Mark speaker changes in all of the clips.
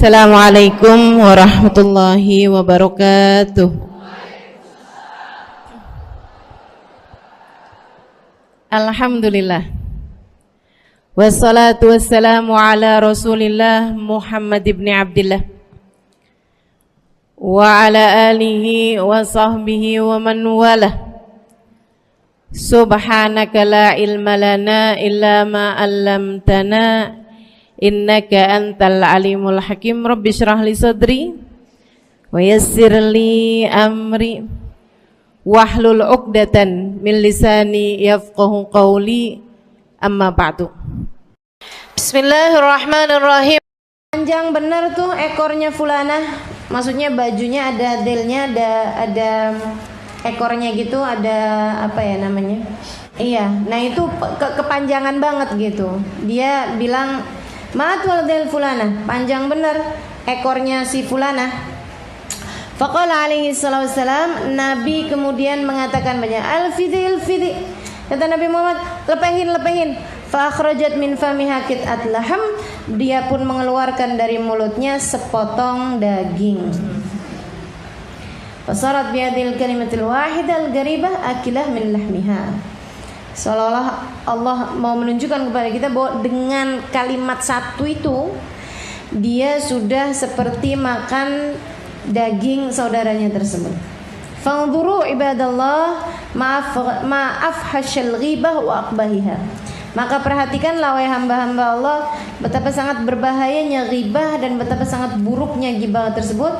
Speaker 1: Assalamualaikum warahmatullahi wabarakatuh. Alhamdulillah. Wassalatu wassalamu ala Rasulillah Muhammad ibn Abdillah wa ala alihi wa sahbihi wa man walah. Subhanaka la ilma lana illa ma 'allamtana innaka antal alimul hakim. Rabbi shrah li sadri wa yassir li amri wahlul 'uqdatan min lisani yafqahu qawli. Amma ba'du. Bismillahirrahmanirrahim. Panjang bener tuh ekornya fulanah. Maksudnya bajunya ada delnya, ada ekornya gitu, ada apa ya namanya? Iya, nah itu kepanjangan banget gitu. Dia bilang Ma'atwal del fulana, panjang bener ekornya si fulana. Faqala alaihi salatu wassalam, Nabi kemudian mengatakan banyak al-fidi. Kata Nabi Muhammad, lepehin. Fa akhrajat min famiha qit'at laham, dia pun mengeluarkan dari mulutnya sepotong daging. Fasarat biadil kalimatil wahidah al-garibah akilah min lahmiha. Seolah-olah Allah mau menunjukkan kepada kita bahwa dengan kalimat satu itu dia sudah seperti makan daging saudaranya tersebut. Fanzuru ibadallah ma'afhashal ghibah wa aqbahiha. Maka perhatikanlah wahai hamba-hamba Allah, betapa sangat berbahayanya ghibah dan betapa sangat buruknya ghibah tersebut.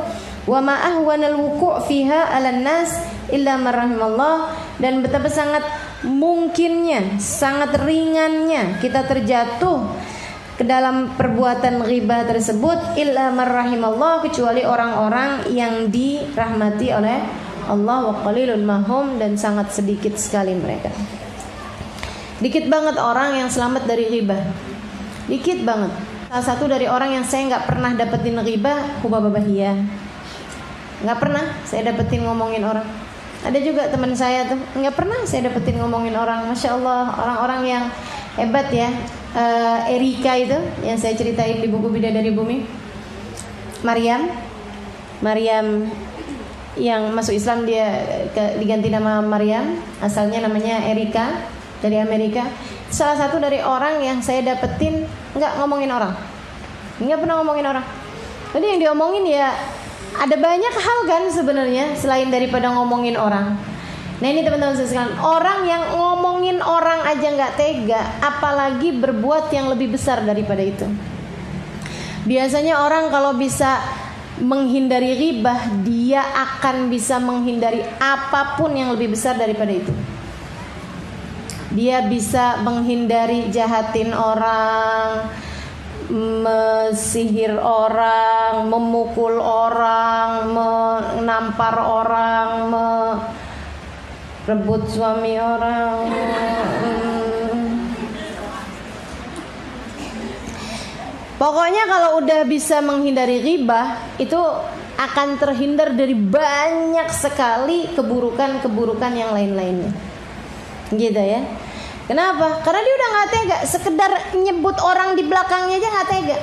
Speaker 1: Wa ma'ahwanal wuku' fiha 'alan nas illa man rahimallah, dan betapa sangat mungkinnya, sangat ringannya kita terjatuh ke dalam perbuatan ghibah tersebut illa man rahimallah, kecuali orang-orang yang dirahmati oleh Allah. Wa qalilun mahum, dan sangat sedikit sekali mereka. Dikit banget orang yang selamat dari ghibah, dikit banget. Salah satu dari orang yang saya nggak pernah dapetin ghibah, hubababahiyah, nggak pernah saya dapetin ngomongin orang. Ada juga teman saya tuh nggak pernah saya dapetin ngomongin orang. Masya Allah, orang-orang yang hebat ya. Erika itu yang saya ceritain di buku Bidadari Bumi, Maryam yang masuk Islam, dia diganti nama Maryam, asalnya namanya Erika, dari Amerika. Salah satu dari orang yang saya dapetin nggak ngomongin orang, nggak pernah ngomongin orang. Jadi yang diomongin ya ada banyak hal kan sebenarnya selain daripada ngomongin orang. Nah ini teman-teman sekalian, orang yang ngomongin orang aja nggak tega, apalagi berbuat yang lebih besar daripada itu. Biasanya orang kalau bisa menghindari ghibah, dia akan bisa menghindari apapun yang lebih besar daripada itu. Dia bisa menghindari jahatin orang, mesihir orang, memukul orang, menampar orang, merebut suami orang. Pokoknya kalau udah bisa menghindari ghibah, itu akan terhindar dari banyak sekali keburukan-keburukan yang lain-lainnya. Gitu ya. Kenapa? Karena dia udah gak tega. Sekedar nyebut orang di belakangnya aja gak tega.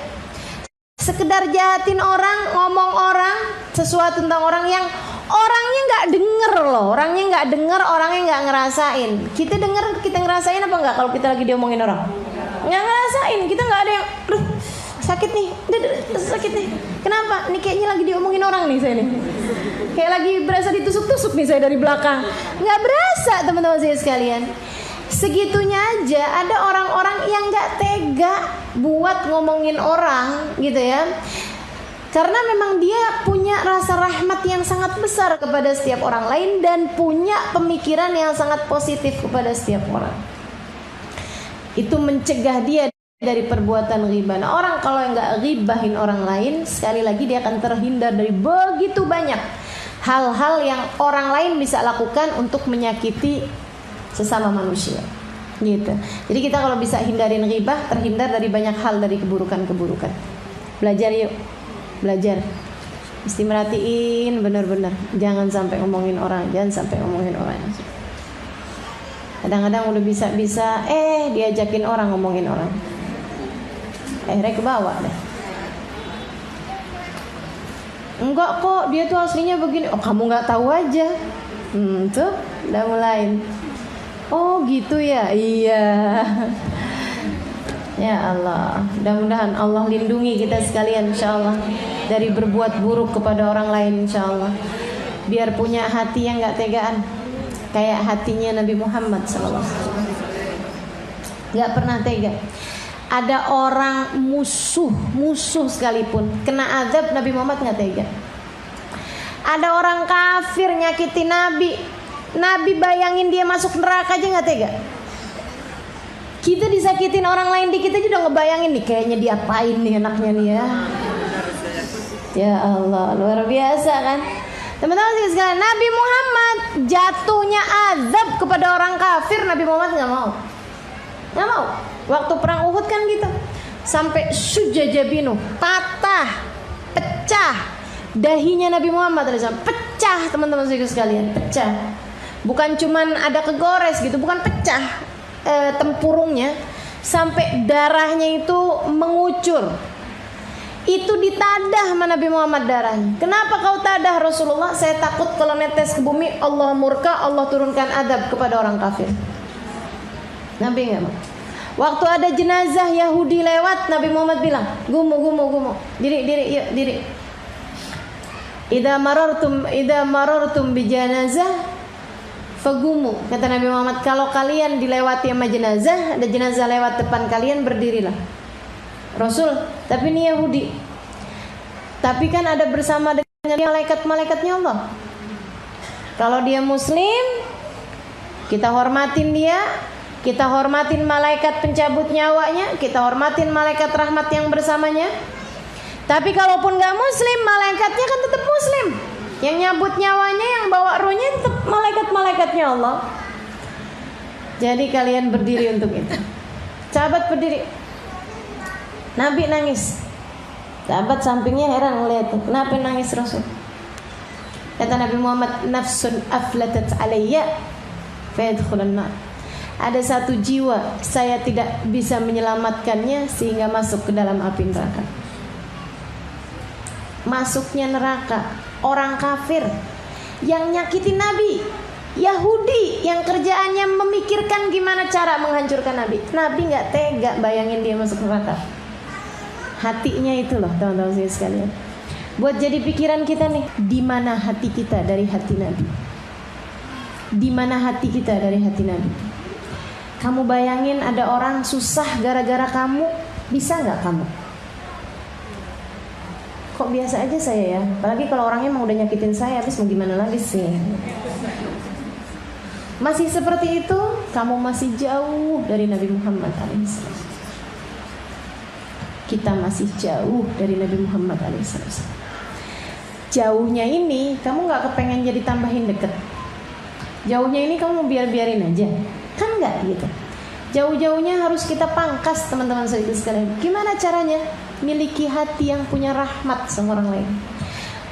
Speaker 1: Sekedar jahatin orang, ngomong orang, sesuatu tentang orang yang orangnya gak denger loh. Orangnya gak denger, orangnya gak ngerasain. Kita denger, kita ngerasain apa gak kalau kita lagi diomongin orang? Gak ngerasain, kita gak ada yang sakit nih, sakit nih. Kenapa? Nih kayaknya lagi diomongin orang nih saya nih. Kayak lagi berasa ditusuk-tusuk nih saya dari belakang. Gak berasa teman-teman saya sekalian. Segitunya aja ada orang-orang yang gak tega buat ngomongin orang gitu ya. Karena memang dia punya rasa rahmat yang sangat besar kepada setiap orang lain, dan punya pemikiran yang sangat positif kepada setiap orang. Itu mencegah dia dari perbuatan ghibah. Nah, orang kalau nggak ghibahin orang lain, sekali lagi dia akan terhindar dari begitu banyak hal-hal yang orang lain bisa lakukan untuk menyakiti sesama manusia. Gitu. Jadi kita kalau bisa hindarin ghibah, terhindar dari banyak hal, dari keburukan-keburukan. Belajar yuk, belajar. Mesti merhatiin benar-benar. Jangan sampai ngomongin orang, jangan sampai ngomongin orang. Kadang-kadang udah bisa-bisa diajakin orang ngomongin orang, akhirnya ke bawah deh. Enggak kok, dia tuh aslinya begini. Oh, kamu nggak tahu aja. Tuh udah mulai. Oh gitu ya. Iya. Ya Allah, mudah-mudahan Allah lindungi kita sekalian insyaallah dari berbuat buruk kepada orang lain insyaallah. Biar punya hati yang gak tegaan kayak hatinya Nabi Muhammad SAW. Gak pernah tega. Ada orang musuh sekalipun kena azab, Nabi Muhammad gak tega. Ada orang kafir nyakiti Nabi bayangin dia masuk neraka aja gak tega. Kita disakitin orang lain dikit aja udah ngebayangin nih kayaknya diapain nih anaknya nih ya. Ya Allah, luar biasa kan. Teman-teman sekalian, Nabi Muhammad jatuhnya azab kepada orang kafir, Nabi Muhammad nggak mau. Waktu perang Uhud kan gitu, sampai sujajabinu, patah, pecah dahinya Nabi Muhammad pecah, teman-teman sekalian, pecah. Bukan cuman ada kegores gitu, bukan pecah. Tempurungnya sampai darahnya itu mengucur. Itu ditadah sama Nabi Muhammad darahnya. Kenapa kau tadah Rasulullah? Saya takut kalau netes ke bumi Allah murka, Allah turunkan adab kepada orang kafir. Nabi nggak mau. Waktu ada jenazah Yahudi lewat, Nabi Muhammad bilang, gumu, diri. Idza marartum bi janazah fagumu, kata Nabi Muhammad, kalau kalian dilewati sama jenazah, ada jenazah lewat depan kalian, berdirilah. Rasul, tapi ini Yahudi. Tapi kan ada bersama dengan malaikat-malaikatnya Allah. Kalau dia muslim, kita hormatin dia, kita hormatin malaikat pencabut nyawanya, kita hormatin malaikat rahmat yang bersamanya. Tapi kalaupun gak muslim, malaikatnya kan tetap muslim. Yang nyabut nyawanya, yang bawa ruhnya tetap malaikat-malaikatnya Allah. Jadi kalian berdiri untuk itu. Sahabat berdiri. Nabi nangis. Sahabat sampingnya heran ngeliat, kenapa nangis Rasul? Kata Nabi Muhammad, nafsun aflatat alayya fayadkhulan nar. Ada satu jiwa saya tidak bisa menyelamatkannya sehingga masuk ke dalam api neraka. Masuknya neraka orang kafir yang nyakitin Nabi, Yahudi yang kerjaannya memikirkan gimana cara menghancurkan Nabi. Nabi nggak tega bayangin dia masuk neraka. Hatinya itu loh teman-teman sekalian. Buat jadi pikiran kita nih, di mana hati kita dari hati Nabi? Di mana hati kita dari hati Nabi? Kamu bayangin ada orang susah gara-gara kamu, bisa nggak kamu? Kok biasa aja saya ya, apalagi kalau orangnya emang udah nyakitin saya, habis mau gimana lagi sih? Masih seperti itu, kamu masih jauh dari Nabi Muhammad SAW. Kita masih jauh dari Nabi Muhammad SAW. Jauhnya ini, kamu gak kepengen jadi tambahin deket. Jauhnya ini kamu biarin aja, kan gak gitu. Jauh-jauhnya harus kita pangkas teman-teman sekalian. Gimana caranya? Miliki hati yang punya rahmat sama orang lain.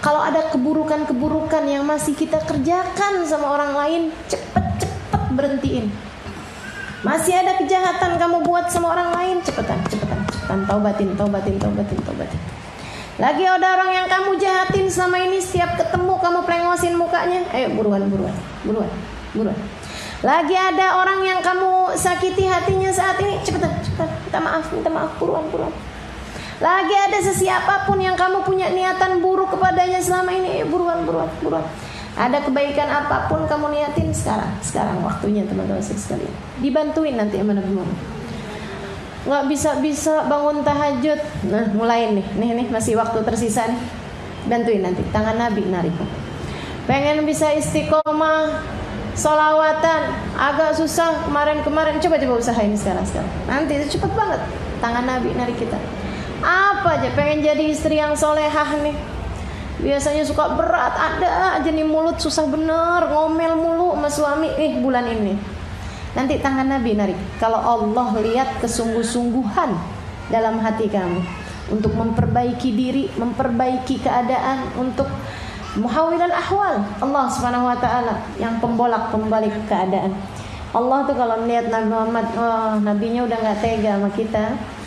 Speaker 1: Kalau ada keburukan-keburukan yang masih kita kerjakan sama orang lain, cepet-cepet berhentiin. Masih ada kejahatan kamu buat sama orang lain, cepetan, taubatin. Lagi ada orang yang kamu jahatin selama ini, setiap ketemu kamu plengosin mukanya, ayo buruan. Lagi ada orang yang kamu sakiti hatinya saat ini, cepetan, minta maaf, buruan. Lagi ada sesiapapun yang kamu punya niatan buruk kepadanya selama ini, buruan. Ada kebaikan apapun kamu niatin sekarang waktunya teman-teman sekalian. Dibantuin nanti sama Nabi Muhammad. Nggak bisa bangun tahajud. Nah mulai nih masih waktu tersisa nih. Bantuin nanti, tangan Nabi narik. Pengen bisa istiqomah, sholawatan, agak susah kemarin. Coba usahain sekarang. Nanti itu cepet banget. Tangan Nabi narik kita. Apa aja pengen jadi istri yang solehah nih, biasanya suka berat, ada aja nih mulut susah bener, ngomel mulu sama suami. Bulan ini nanti tangan Nabi narik. Kalau Allah lihat kesungguh-sungguhan dalam hati kamu untuk memperbaiki diri, memperbaiki keadaan, untuk muhawilal ahwal, Allah subhanahu wa ta'ala yang pembolak-pembalik keadaan. Allah tuh kalau melihat Nabi Muhammad, nabinya udah gak tega sama kita,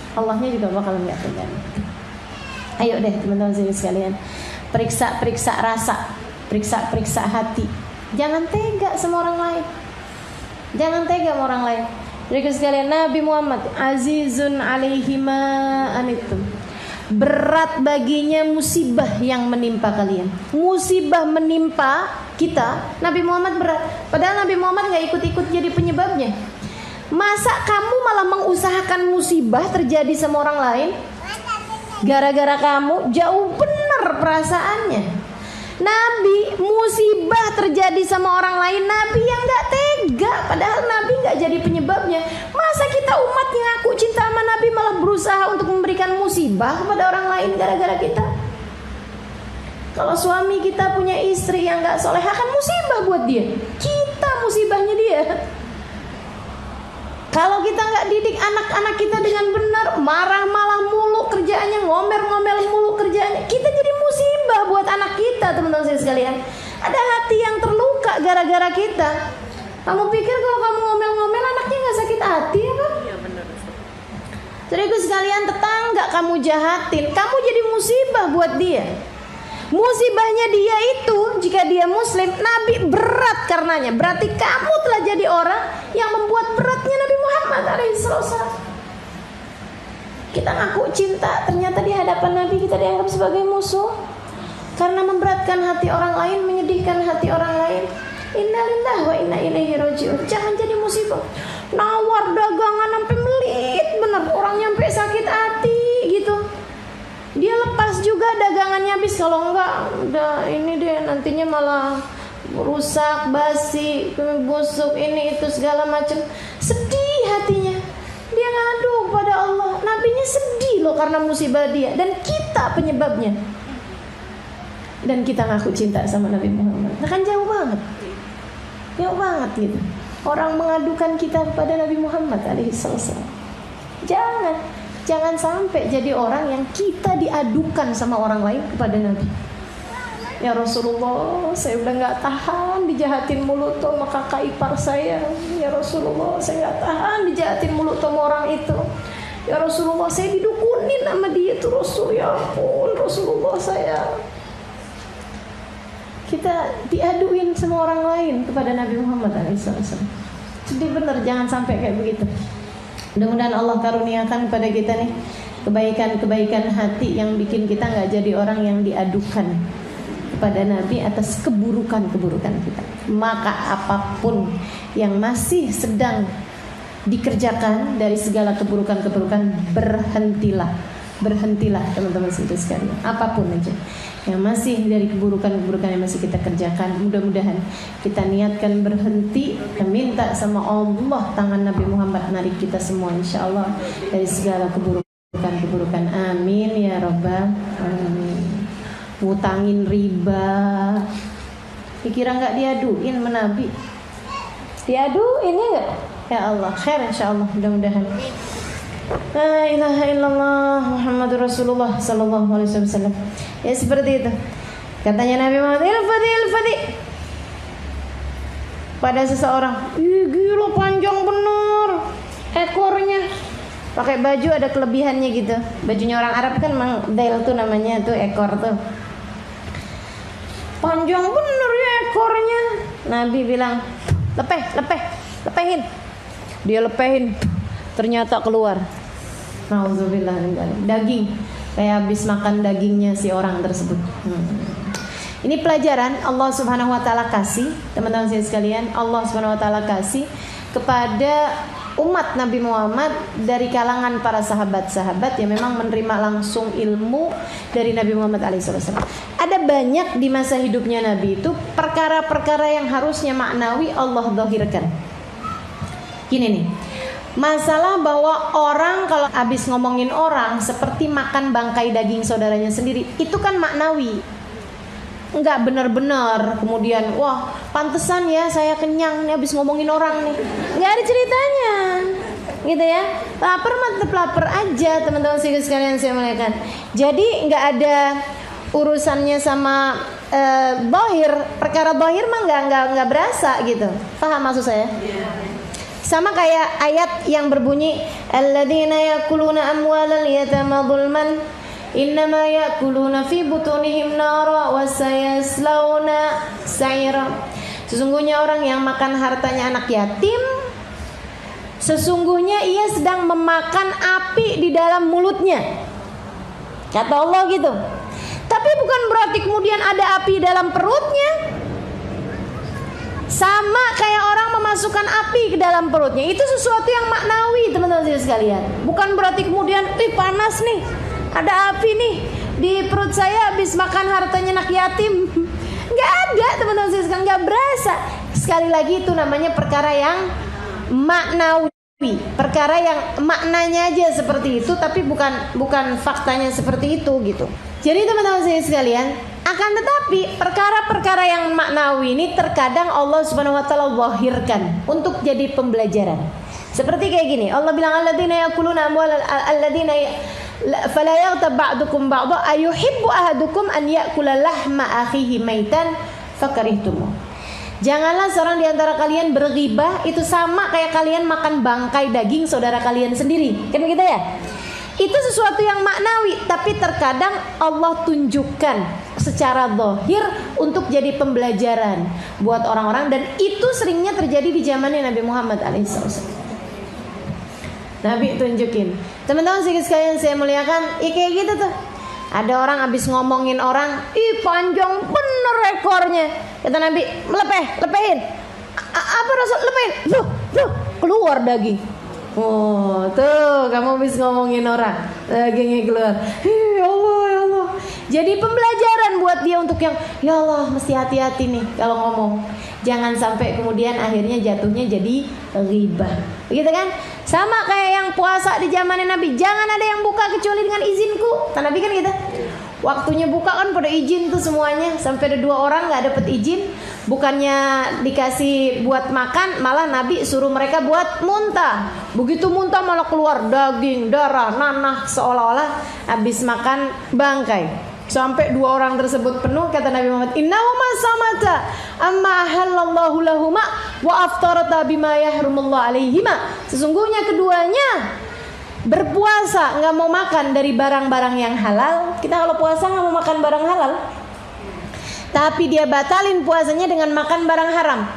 Speaker 1: Allahnya juga bakal nggak tega. Ayo deh teman-teman sekalian, periksa rasa, periksa hati. Jangan tega sama orang lain. Jangan tega sama orang lain. Jadi sekalian, Nabi Muhammad azizun alaihi ma anittum. Berat baginya musibah yang menimpa kalian. Musibah menimpa kita, Nabi Muhammad berat. Padahal Nabi Muhammad gak ikut-ikut jadi penyebabnya. Masa kamu malah mengusahakan musibah terjadi sama orang lain? Gara-gara kamu, jauh benar perasaannya. Nabi musibah terjadi sama orang lain, Nabi yang gak tega. Padahal Nabi gak jadi penyebabnya. Masa kita umat yang ngaku cinta sama Nabi malah berusaha untuk memberikan musibah kepada orang lain gara-gara kita? Kalau suami kita punya istri yang gak soleh, akan musibah buat dia. Kita musibahnya dia. Kalau kita gak didik anak-anak kita dengan benar, marah-marah mulu kerjaannya, ngomel-ngomel mulu kerjaannya, kita jadi musibah buat anak kita, teman-teman saya sekalian. Ada hati yang terluka gara-gara kita. Kamu pikir kalau kamu ngomel-ngomel anaknya gak sakit hati apa? Iya benar. Saudaraku sekalian, tetangga kamu jahatin, kamu jadi musibah buat dia. Musibahnya dia itu, jika dia muslim, Nabi berat karenanya. Berarti kamu telah jadi orang yang membuat beratnya Nabi Muhammad alaihissalam. Kita ngaku cinta, ternyata di hadapan Nabi kita dianggap sebagai musuh. Karena memberatkan hati orang lain, menyedihkan hati orang lain. Innalillahi wa inna ilaihi raji'un. Jangan jadi musibah. Nawar dagangan sampai melit, bener orang nyampe sakit hati gitu. Dia lepas juga dagangannya habis, kalau enggak udah ini deh nantinya malah rusak, basi, busuk, ini itu segala macam. Sedih hatinya. Dia ngadu pada Allah. Nabinya sedih loh karena musibah dia, dan kita penyebabnya. Dan kita ngaku cinta sama Nabi Muhammad. Nah kan jauh banget. Jauh banget gitu. Orang mengadukan kita kepada Nabi Muhammad alaihissalam. Jangan sampai jadi orang yang kita diadukan sama orang lain kepada Nabi. Ya Rasulullah, saya udah gak tahan dijahatin mulut sama kakak ipar saya. Ya Rasulullah, saya gak tahan dijahatin mulut sama orang itu. Ya Rasulullah, saya didukunin sama dia tuh Rasul. Ya ampun Rasulullah, saya. Kita diaduin sama orang lain kepada Nabi Muhammad SAW. Jadi benar, jangan sampai kayak begitu. Mudah-mudahan Allah karuniakan kepada kita nih kebaikan-kebaikan hati yang bikin kita gak jadi orang yang diadukan kepada Nabi atas keburukan-keburukan kita. Maka apapun yang masih sedang dikerjakan dari segala keburukan-keburukan, berhentilah teman-teman sekalian. Apapun aja yang masih dari keburukan-keburukan yang masih kita kerjakan, mudah-mudahan kita niatkan berhenti dan minta sama Allah tangan Nabi Muhammad narik kita semua insyaallah dari segala keburukan-keburukan. Amin ya rabbal alamin. Ngutangin riba, dikira nggak diaduin sama Nabi? Diaduin ya nggak? Ya Allah, khair insyaallah, mudah-mudahan. La ilaha illallah Muhammadur Rasulullah sallallahu alaihi wasallam. Ya seperti itu. Katanya Nabi Muhammad, ilfadi pada seseorang, ih gila panjang bener ekornya. Pakai baju ada kelebihannya gitu. Bajunya orang Arab kan memang dail tuh namanya tuh ekor tuh. Panjang bener ya ekornya. Nabi bilang, lepehin. Dia lepehin. Ternyata keluar. Nauzubillah daging. Kayak habis makan dagingnya si orang tersebut. Ini pelajaran Allah Subhanahu wa taala kasih, teman-teman sekalian, Allah Subhanahu wa taala kasih kepada umat Nabi Muhammad dari kalangan para sahabat-sahabat yang memang menerima langsung ilmu dari Nabi Muhammad alaihissalam. Ada banyak di masa hidupnya Nabi itu perkara-perkara yang harusnya maknawi Allah zahirkan. Gini nih, masalah bahwa orang kalau habis ngomongin orang seperti makan bangkai daging saudaranya sendiri, itu kan maknawi. Enggak benar-benar kemudian wah pantesan ya saya kenyang nih habis ngomongin orang nih, nggak ada ceritanya gitu ya. Lapar mah tetap lapar aja teman-teman sekalian saya muliakan. Jadi nggak ada urusannya sama bahir, perkara bahir mah nggak berasa gitu. Paham maksud saya? Sama kayak ayat yang berbunyi alladzina yakuluna amwalal yatama zulman innama ya'kuluna fi butunihim nara wa sayaslawna sa'ira. Sesungguhnya orang yang makan hartanya anak yatim, sesungguhnya ia sedang memakan api di dalam mulutnya. Kata Allah gitu. Tapi bukan berarti kemudian ada api dalam perutnya. Sama kayak orang memasukkan api ke dalam perutnya. Itu sesuatu yang maknawi, teman-teman sekalian. Bukan berarti kemudian panas nih, ada api nih di perut saya habis makan hartanya anak yatim. Gak ada, teman-teman sekalian, gak berasa. Sekali lagi itu namanya perkara yang maknawi, perkara yang maknanya aja seperti itu, tapi bukan faktanya seperti itu gitu. Jadi teman-teman sekalian, akan tetapi perkara-perkara yang maknawi ini terkadang Allah Subhanahu wa taala zahirkan untuk jadi pembelajaran. Seperti kayak gini, Allah bilang alladzina yakuluna amwal alladzina fala yaghtab ba'dukum ba'dha ayuhibbu ahadukum an ya'kula lahma akhihi maitan fakarihtum. Janganlah seorang di antara kalian berghibah, itu sama kayak kalian makan bangkai daging saudara kalian sendiri. Kan begitu ya? Itu sesuatu yang maknawi, tapi terkadang Allah tunjukkan secara zahir untuk jadi pembelajaran buat orang-orang, dan itu seringnya terjadi di zamannya Nabi Muhammad alaihissalam. Nabi tunjukin. Teman-teman sekalian saya muliakan, kayak gitu tuh. Ada orang habis ngomongin orang, panjang bener ekornya. Kata Nabi, lepehin. Apa Rasul? Lepehin. Loh, keluar daging. Oh, tuh kamu habis ngomongin orang, dagingnya keluar. Ya Allah. Jadi pembelajaran buat dia untuk yang, ya Allah, mesti hati-hati nih kalau ngomong. Jangan sampai kemudian akhirnya jatuhnya jadi ghibah. Begitu kan? Sama kayak yang puasa di zamannya Nabi, jangan ada yang buka kecuali dengan izinku. Nabi kan gitu. Waktunya buka kan pada izin tuh semuanya. Sampai ada 2 orang gak dapet izin. Bukannya dikasih buat makan, malah Nabi suruh mereka buat muntah. Begitu muntah malah keluar daging, darah, nanah, seolah-olah habis makan bangkai. Sampai 2 orang tersebut penuh, kata Nabi Muhammad, innahuma samata amma ahallallahu lahuma wa aftarata bima yahrumullah alaihima. Sesungguhnya keduanya berpuasa, nggak mau makan dari barang-barang yang halal. Kita kalau puasa nggak mau makan barang halal, tapi dia batalin puasanya dengan makan barang haram,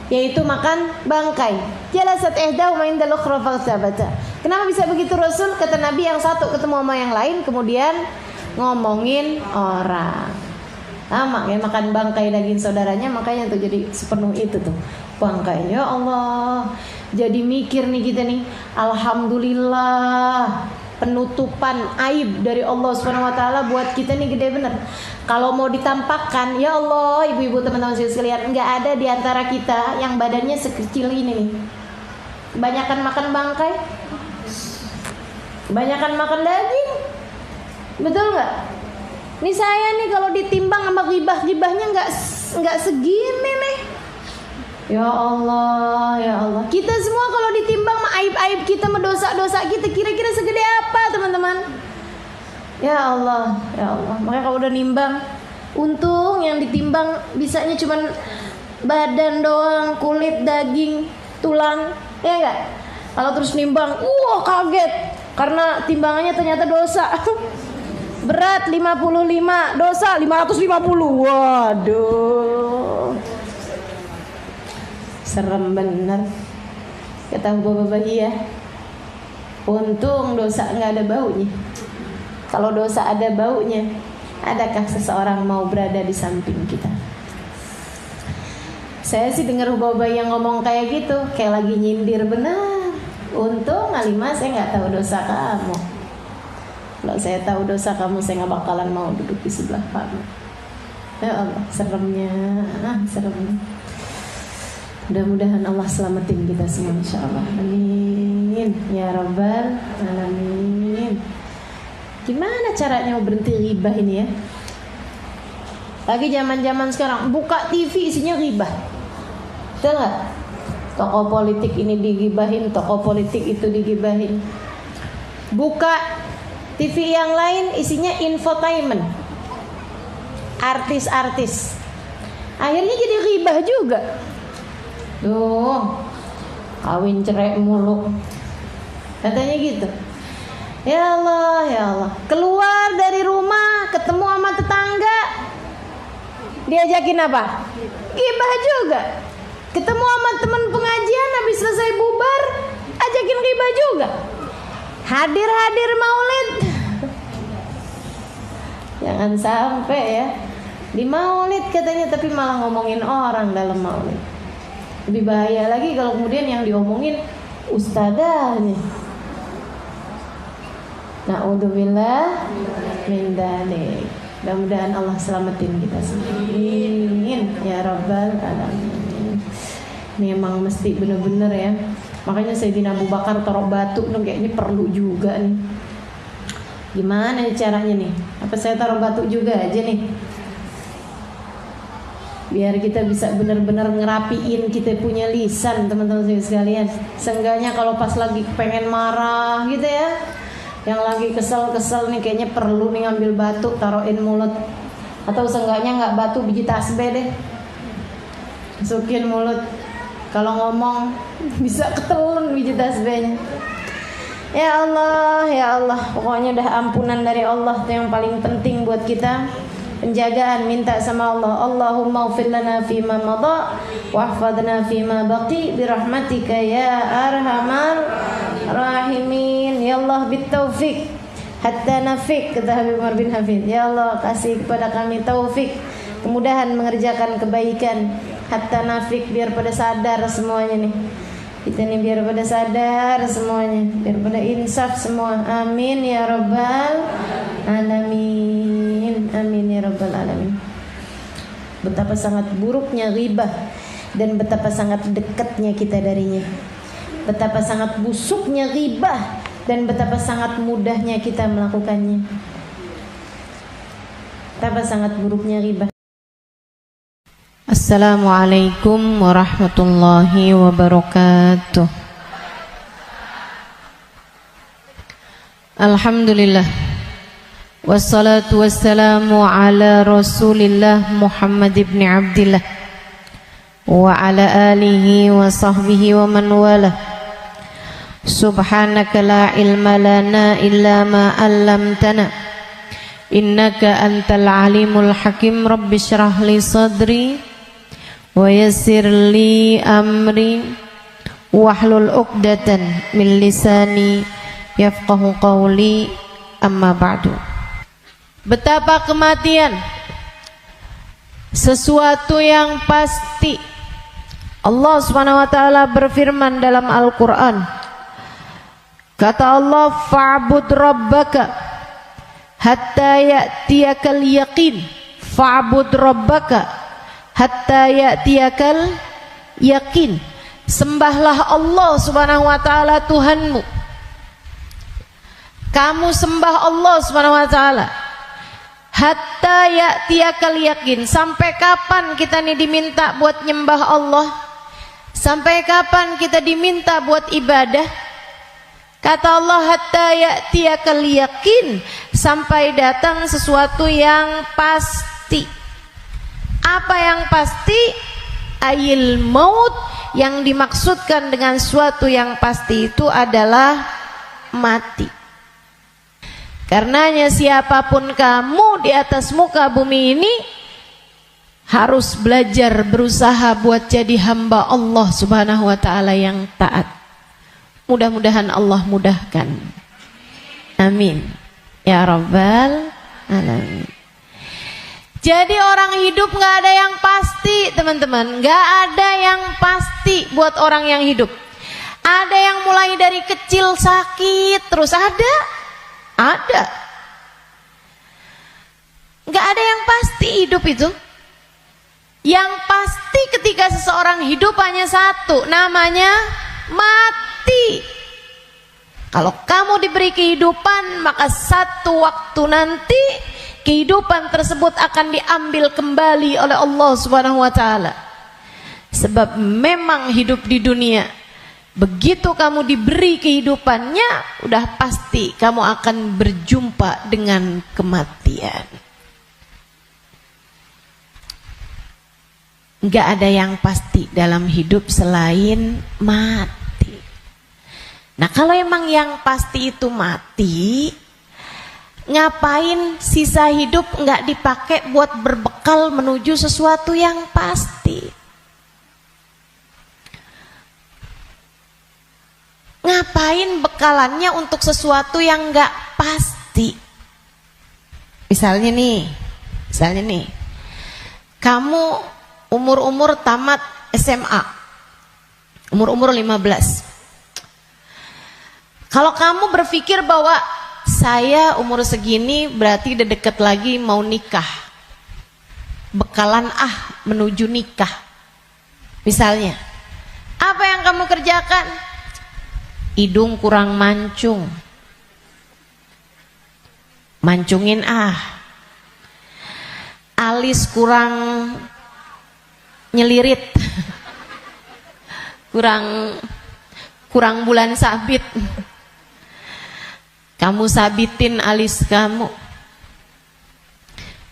Speaker 1: yaitu makan bangkai. Jalasat ihdahuma indal ukhra faghtabata. Kenapa bisa begitu Rasul? Kata Nabi, yang satu ketemu sama yang lain kemudian ngomongin orang. Sama kayak makan bangkai daging saudaranya, makanya tuh jadi sepenuh itu tuh bangkai. Ya Allah, jadi mikir nih kita nih, alhamdulillah penutupan aib dari Allah Subhanahu wa taala buat kita nih gede bener. Kalau mau ditampakkan, ya Allah, ibu-ibu teman-teman sekalian, enggak ada di antara kita yang badannya sekecil ini nih. Kebanyakan makan bangkai, kebanyakan makan daging. Betul nggak? Nih saya nih kalau ditimbang sama ghibah-ghibahnya nggak segini nih. Ya Allah. Kita semua kalau ditimbang sama aib-aib kita, sama dosa-dosa kita, kira-kira segede apa, teman-teman? Ya Allah. Makanya kalau udah nimbang, untung yang ditimbang bisanya cuman badan doang, kulit, daging, tulang, ya nggak? Kalau terus nimbang, kaget karena timbangannya ternyata dosa. Berat 55, dosa 550. Waduh, serem bener. Kata bapak-bapak, iya, untung dosa gak ada baunya. Kalau dosa ada baunya, adakah seseorang mau berada di samping kita? Saya sih dengar bapak yang ngomong kayak gitu, kayak lagi nyindir benar. Untung Alimah saya gak tahu dosa kamu. Kalau saya tahu dosa kamu, saya gak bakalan mau duduk di sebelah kamu. Ya Allah, seremnya. Mudah-mudahan Allah selamatin kita semua, insyaAllah. Amin ya rabbal alamin. Gimana caranya mau berhenti ghibah ini ya? Lagi zaman-zaman sekarang, buka TV isinya ghibah. Betul gak? Tokoh politik ini digibahin, tokoh politik itu digibahin. Buka TV yang lain isinya infotainment, artis-artis. Akhirnya jadi ghibah juga. Duh, kawin cerai mulu, katanya gitu. Ya Allah, ya Allah. Keluar dari rumah, ketemu sama tetangga, diajakin apa? Gibah juga. Ketemu sama teman pengajian, habis selesai bubar, ajakin gibah juga. Hadir maulid. Jangan sampai ya. Di maulid katanya, tapi malah ngomongin orang dalam maulid. Lebih bahaya lagi kalau kemudian yang diomongin ustadzahnya. Na'udzubillah min dzalik. Mudah-mudahan Allah selamatin kita semua. Amin ya rabbal alamin. Ini emang mesti bener-bener ya. Makanya Sayyidina Abu Bakar taruh batu dong, kayaknya perlu juga nih. Gimana caranya nih? Apa saya taruh batu juga aja nih? Biar kita bisa benar-benar ngerapiin kita punya lisan, teman-teman sekalian. Seenggaknya kalau pas lagi pengen marah gitu ya, yang lagi kesel-kesel nih, kayaknya perlu nih ngambil batu taruhin mulut. Atau seenggaknya nggak batu, biji tasbih deh, masukin mulut. Kalau ngomong bisa ketelun biji tasbihnya. Ya Allah, ya Allah. Pokoknya udah ampunan dari Allah itu yang paling penting buat kita. Penjagaan, minta sama Allah. Allahumma ighfir lana fima madha wahfadna fima baqi birahmatika ya arhamar rahimin. Ya Allah bitaufik hatta nafik, kata Habib Umar bin Hafid. Ya Allah kasih kepada kami taufik, kemudahan mengerjakan kebaikan, hatta nafik, biar pada sadar semuanya nih. Kita nih biar pada sadar semuanya, biar pada insaf semua. Amin ya rabbal alamin. Amin ya rabbal alamin. Betapa sangat buruknya ghibah dan betapa sangat dekatnya kita darinya. Betapa sangat busuknya ghibah dan betapa sangat mudahnya kita melakukannya. Betapa sangat buruknya ghibah. Assalamualaikum warahmatullahi wabarakatuh. Alhamdulillah, wassalatu wassalamu ala Rasulillah Muhammad ibn Abdillah wa ala alihi wa sahbihi wa man wala. Subhanaka la ilma lana illa ma 'allamtana innaka antal alimul hakim. Rabbi shrah li sadri wa yassir li amri wahlul 'uqdatan min lisani yafqahu qawli. Amma ba'du. Betapa kematian sesuatu yang pasti. Allah Subhanahu wa taala berfirman dalam Al-Qur'an. Kata Allah, fa'bud rabbaka hatta ya'tiyakal yaqin. Fa'bud rabbaka hatta ya'tiyakal yaqin. Sembahlah Allah Subhanahu wa taala Tuhanmu. Kamu sembah Allah Subhanahu wa taala hatta ya'tiyakal yaqin. Sampai kapan kita nih diminta buat nyembah Allah? Sampai kapan kita diminta buat ibadah? Kata Allah, hatta ya'tiyakal yaqin, sampai datang sesuatu yang pasti. Apa yang pasti? Ayil maut. Yang dimaksudkan dengan suatu yang pasti itu adalah mati. Karenanya siapapun kamu di atas muka bumi ini harus belajar berusaha buat jadi hamba Allah Subhanahu wa taala yang taat. Mudah-mudahan Allah mudahkan. Amin ya rabbal alamin. Jadi orang hidup gak ada yang pasti, teman-teman. Gak ada yang pasti buat orang yang hidup. Ada yang mulai dari kecil sakit terus, ada. Gak ada yang pasti hidup itu. Yang pasti ketika seseorang hidup hanya satu, namanya mati. Kalau kamu diberi kehidupan, maka satu waktu nanti kehidupan tersebut akan diambil kembali oleh Allah Subhanahu wa taala. Sebab memang hidup di dunia, begitu kamu diberi kehidupannya, udah pasti kamu akan berjumpa dengan kematian. Enggak ada yang pasti dalam hidup selain mati.
Speaker 2: Nah kalau emang yang pasti itu mati, ngapain sisa hidup nggak dipakai buat berbekal menuju sesuatu yang pasti? Ngapain bekalannya untuk sesuatu yang nggak pasti? Misalnya nih, kamu umur tamat SMA, umur 15. Kalau kamu berpikir bahwa saya umur segini berarti udah deket lagi mau nikah, bekalan menuju nikah. Misalnya, apa yang kamu kerjakan? Hidung kurang mancung, mancungin alis kurang nyelirit, kurang bulan sabit, kamu sabitin alis kamu.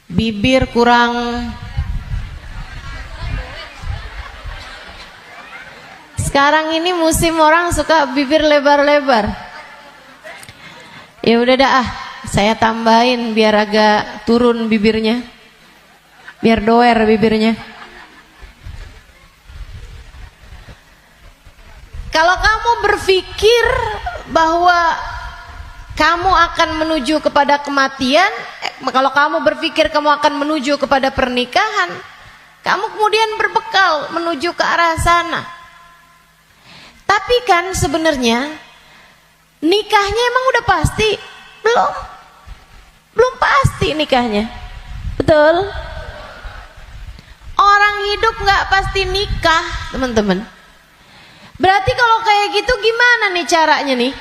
Speaker 2: Bibir kurang sekarang ini musim orang suka bibir lebar-lebar. Ya udah dah saya tambahin biar agak turun bibirnya, biar doer bibirnya. Kalau kamu berpikir bahwa kamu akan menuju kepada kematian, kalau kamu berpikir kamu akan menuju kepada pernikahan, kamu kemudian berbekal menuju ke arah sana. Tapi kan sebenarnya nikahnya emang udah pasti? Belum pasti nikahnya. Betul? Orang hidup nggak pasti nikah, teman-teman. Berarti kalau kayak gitu gimana nih caranya nih?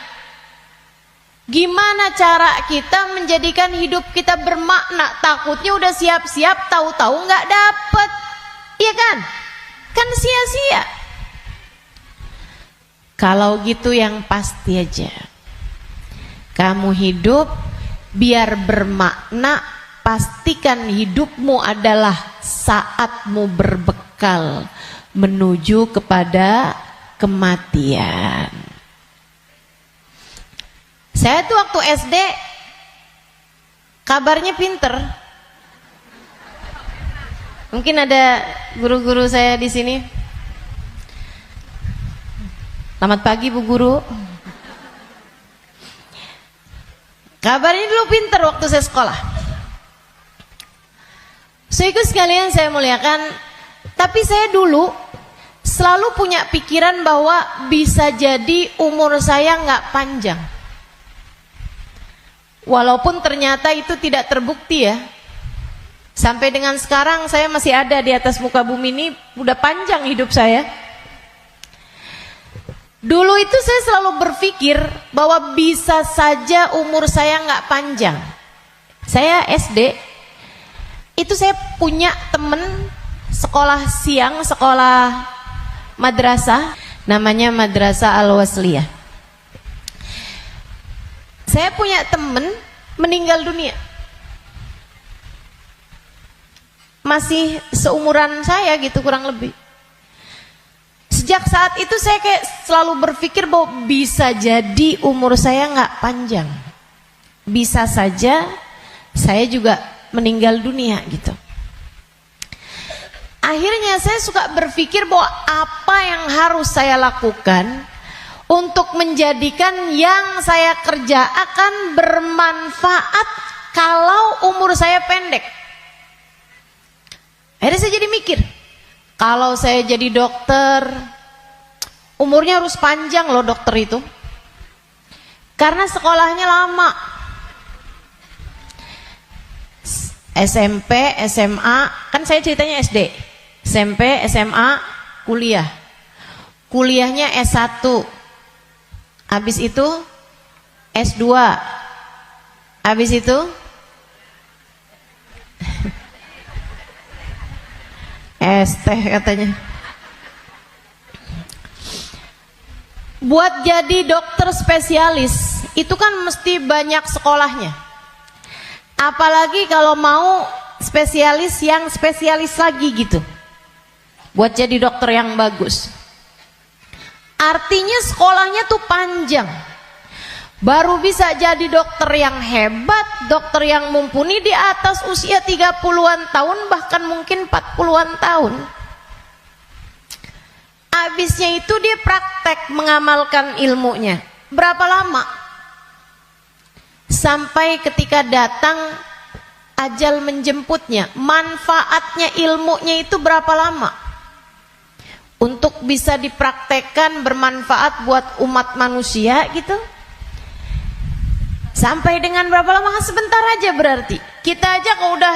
Speaker 2: Gimana cara kita menjadikan hidup kita bermakna? Takutnya udah siap-siap, tahu-tahu nggak dapet, iya kan? Kan sia-sia. Kalau gitu yang pasti aja, kamu hidup biar bermakna, pastikan hidupmu adalah saatmu berbekal menuju kepada kematian. Saya tuh waktu SD kabarnya pinter. Mungkin ada guru-guru saya di sini. Selamat pagi Bu Guru. Kabarnya dulu pinter waktu saya sekolah. Saudaraku sekalian saya muliakan, tapi saya dulu selalu punya pikiran bahwa bisa jadi umur saya nggak panjang. Walaupun ternyata itu tidak terbukti ya. Sampai dengan sekarang saya masih ada di atas muka bumi ini, udah panjang hidup saya. Dulu itu saya selalu berpikir bahwa bisa saja umur saya nggak panjang. Saya SD, itu saya punya temen sekolah siang, sekolah madrasah, namanya Madrasah Al-Wasliyah. Saya punya temen meninggal dunia, masih seumuran saya gitu kurang lebih. Sejak saat itu saya kayak selalu berpikir bahwa bisa jadi umur saya nggak panjang, bisa saja saya juga meninggal dunia gitu. Akhirnya saya suka berpikir bahwa apa yang harus saya lakukan untuk menjadikan yang saya kerja akan bermanfaat kalau umur saya pendek. Akhirnya saya jadi mikir, kalau saya jadi dokter, umurnya harus panjang loh dokter itu. Karena sekolahnya lama. SMP, SMA, kan saya ceritanya SD. SMP, SMA, kuliah. Kuliahnya S1. Habis itu S2. Habis itu ST katanya. Buat jadi dokter spesialis itu kan mesti banyak sekolahnya. Apalagi kalau mau spesialis yang spesialis lagi gitu. Buat jadi dokter yang bagus. Artinya sekolahnya tuh panjang. Baru bisa jadi dokter yang hebat, dokter yang mumpuni di atas usia 30-an tahun, bahkan mungkin 40-an tahun. Habisnya itu dia praktek mengamalkan ilmunya. Berapa lama? Sampai ketika datang ajal menjemputnya. Manfaatnya ilmunya itu berapa lama? Untuk bisa dipraktekkan bermanfaat buat umat manusia gitu. Sampai dengan berapa lama? Sebentar aja berarti. Kita aja kalau udah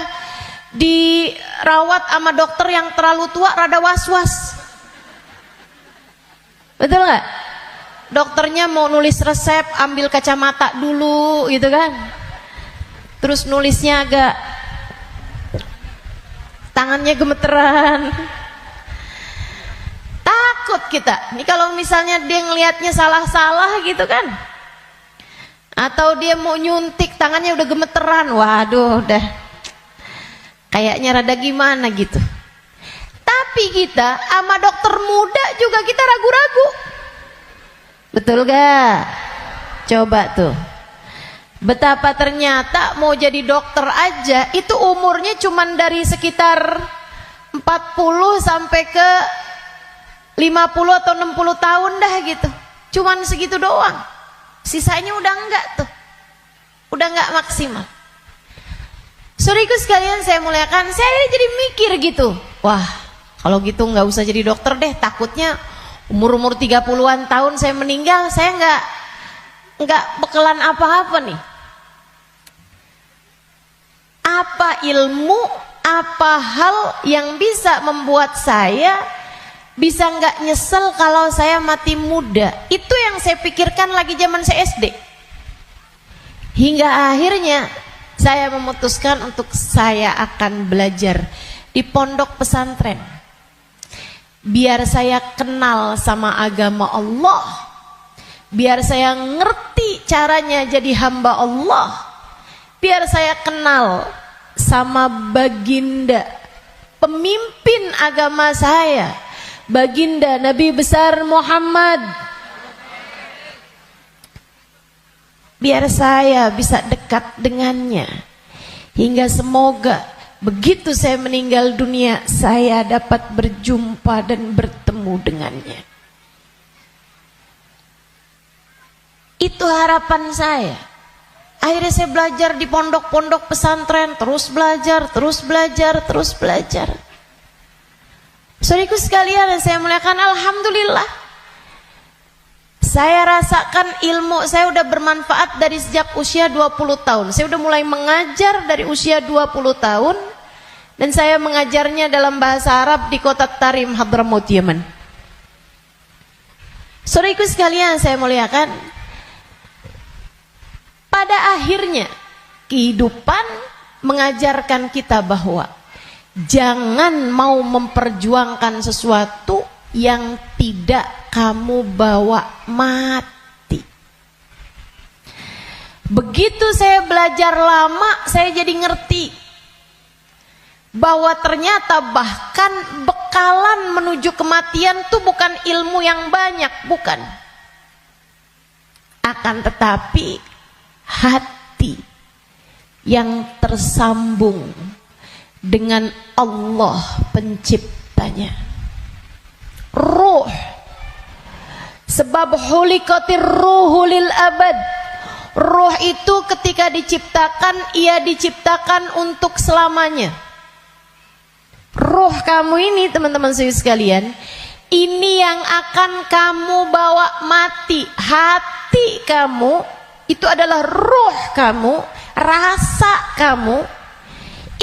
Speaker 2: dirawat sama dokter yang terlalu tua rada was-was. Betul nggak? Dokternya mau nulis resep, ambil kacamata dulu gitu kan. Terus nulisnya agak tangannya gemeteran. Takut kita. Ini kalau misalnya dia ngelihatnya salah-salah gitu kan. Atau dia mau nyuntik tangannya udah gemeteran. Waduh, udah kayaknya rada gimana gitu. Tapi kita sama dokter muda juga kita ragu-ragu. Betul gak? Coba tuh. Betapa ternyata mau jadi dokter aja itu umurnya cuman dari sekitar 40 sampai ke 50 atau 60 tahun dah gitu. Cuman segitu doang. Sisanya udah enggak tuh. Udah enggak maksimal. Saudaraku sekalian saya muliakan, saya jadi mikir gitu. Wah, kalau gitu enggak usah jadi dokter deh, takutnya umur-umur 30-an tahun saya meninggal, saya enggak bekalan apa-apa nih. Apa ilmu, apa hal yang bisa membuat saya bisa nggak nyesel kalau saya mati muda? Itu yang saya pikirkan lagi zaman saya SD. Hingga akhirnya saya memutuskan untuk saya akan belajar di pondok pesantren. Biar saya kenal sama agama Allah. Biar saya ngerti caranya jadi hamba Allah. Biar saya kenal sama baginda pemimpin agama saya, baginda Nabi besar Muhammad. Biar saya bisa dekat dengannya. Hingga semoga begitu saya meninggal dunia, saya dapat berjumpa dan bertemu dengannya. Itu harapan saya. Akhirnya saya belajar di pondok-pondok pesantren, terus belajar, terus belajar, terus belajar. Saudaraku sekalian yang saya muliakan, alhamdulillah saya rasakan ilmu saya udah bermanfaat dari sejak usia 20 tahun. Saya udah mulai mengajar dari usia 20 tahun dan saya mengajarnya dalam bahasa Arab di kota Tarim, Hadramaut, Yaman. Saudaraku sekalian saya muliakan, pada akhirnya kehidupan mengajarkan kita bahwa jangan mau memperjuangkan sesuatu yang tidak kamu bawa mati. Begitu saya belajar lama, saya jadi ngerti bahwa ternyata bahkan bekalan menuju kematian itu bukan ilmu yang banyak, bukan. Akan tetapi hati yang tersambung dengan Allah penciptanya. Ruh. Sebab hulikatir ruhu lil abad. Ruh itu ketika diciptakan, ia diciptakan untuk selamanya. Ruh kamu ini teman-teman sekalian, ini yang akan kamu bawa mati. Hati kamu itu adalah ruh kamu, rasa kamu.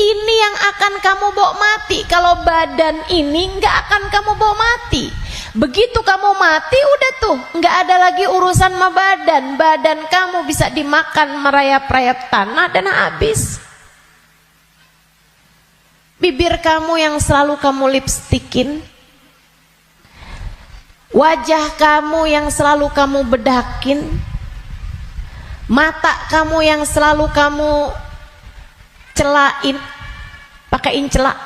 Speaker 2: Ini yang akan kamu bawa mati. Kalau badan ini nggak akan kamu bawa mati. Begitu kamu mati, udah tuh nggak ada lagi urusan sama badan. Badan kamu bisa dimakan merayap-rayap tanah dan habis. Bibir kamu yang selalu kamu lipstikin, wajah kamu yang selalu kamu bedakin, mata kamu yang selalu kamu celain, pakaiin celak,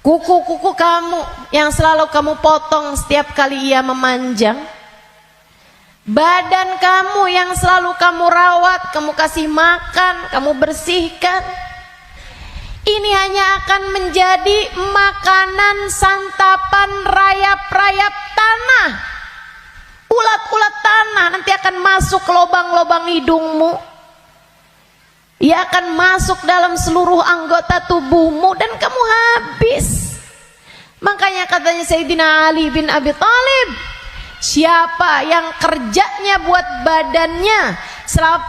Speaker 2: Kuku-kuku kamu yang selalu kamu potong setiap kali ia memanjang. Badan kamu yang selalu kamu rawat, kamu kasih makan, kamu bersihkan. Ini hanya akan menjadi makanan santapan rayap-rayap tanah. Ulat-ulat tanah nanti akan masuk ke lubang-lubang hidungmu. Ia akan masuk dalam seluruh anggota tubuhmu dan kamu habis. Makanya katanya Sayyidina Ali bin Abi Thalib, siapa yang kerjanya buat badannya,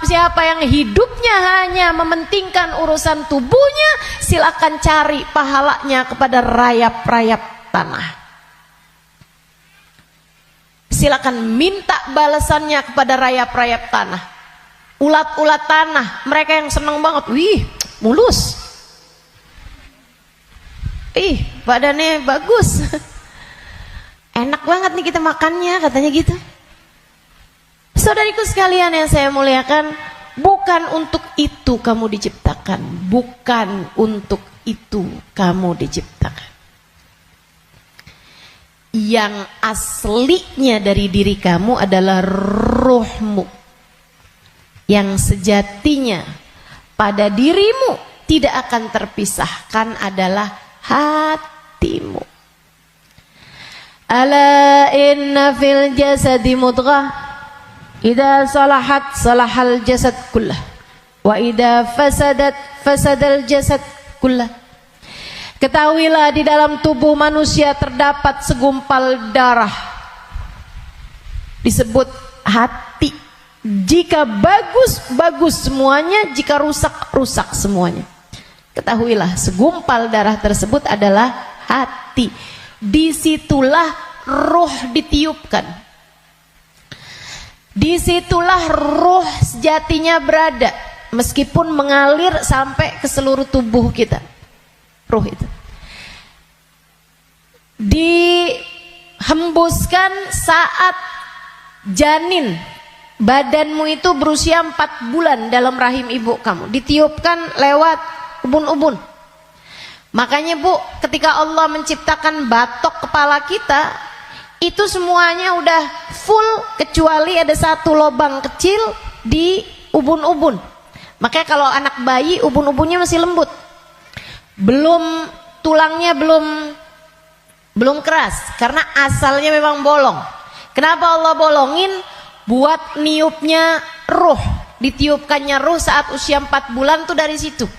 Speaker 2: siapa yang hidupnya hanya mementingkan urusan tubuhnya, silakan cari pahalanya kepada rayap-rayap tanah. Silakan minta balasannya kepada rayap-rayap tanah. Ulat-ulat tanah, mereka yang senang banget, wih, mulus. Ih, badannya bagus. Enak banget nih kita makannya, katanya gitu. Saudariku sekalian yang saya muliakan, bukan untuk itu kamu diciptakan, bukan untuk itu kamu diciptakan. Yang aslinya dari diri kamu adalah ruhmu. Yang sejatinya pada dirimu tidak akan terpisahkan adalah hatimu. Ala inna fil jasadi mudghah idza salahat salahal jasad kullah wa idza fasadat fasadal jasad kullah. Ketahuilah di dalam tubuh manusia terdapat segumpal darah disebut hati. Jika bagus, bagus semuanya. Jika rusak, rusak semuanya. Ketahuilah segumpal darah tersebut adalah hati. Disitulah ruh ditiupkan. Disitulah ruh sejatinya berada. Meskipun mengalir sampai ke seluruh tubuh kita. Ruh itu dihembuskan saat janin. Badanmu itu berusia 4 bulan dalam rahim ibu kamu, ditiupkan lewat ubun-ubun. Makanya Bu, ketika Allah menciptakan batok kepala kita, itu semuanya udah full kecuali ada satu lubang kecil di ubun-ubun. Makanya kalau anak bayi ubun-ubunnya masih lembut, tulangnya belum keras, karena asalnya memang bolong. Kenapa Allah bolongin? Buat niupnya ruh, ditiupkannya ruh saat usia 4 bulan tuh dari situ.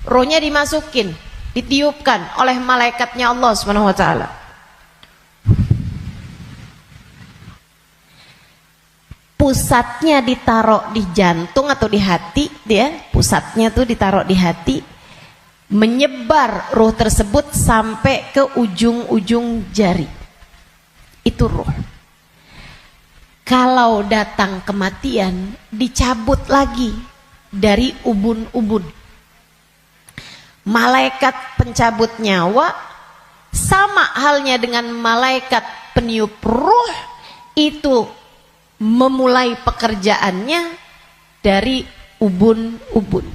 Speaker 2: Ruhnya dimasukin, ditiupkan oleh malaikatnya Allah Subhanahu wa taala. Pusatnya ditaruh di jantung atau di hati, dia pusatnya tuh ditaruh di hati, menyebar ruh tersebut sampai ke ujung-ujung jari. Itu ruh. Kalau datang kematian, dicabut lagi dari ubun-ubun. Malaikat pencabut nyawa sama halnya dengan malaikat peniup ruh, itu memulai pekerjaannya dari ubun-ubun.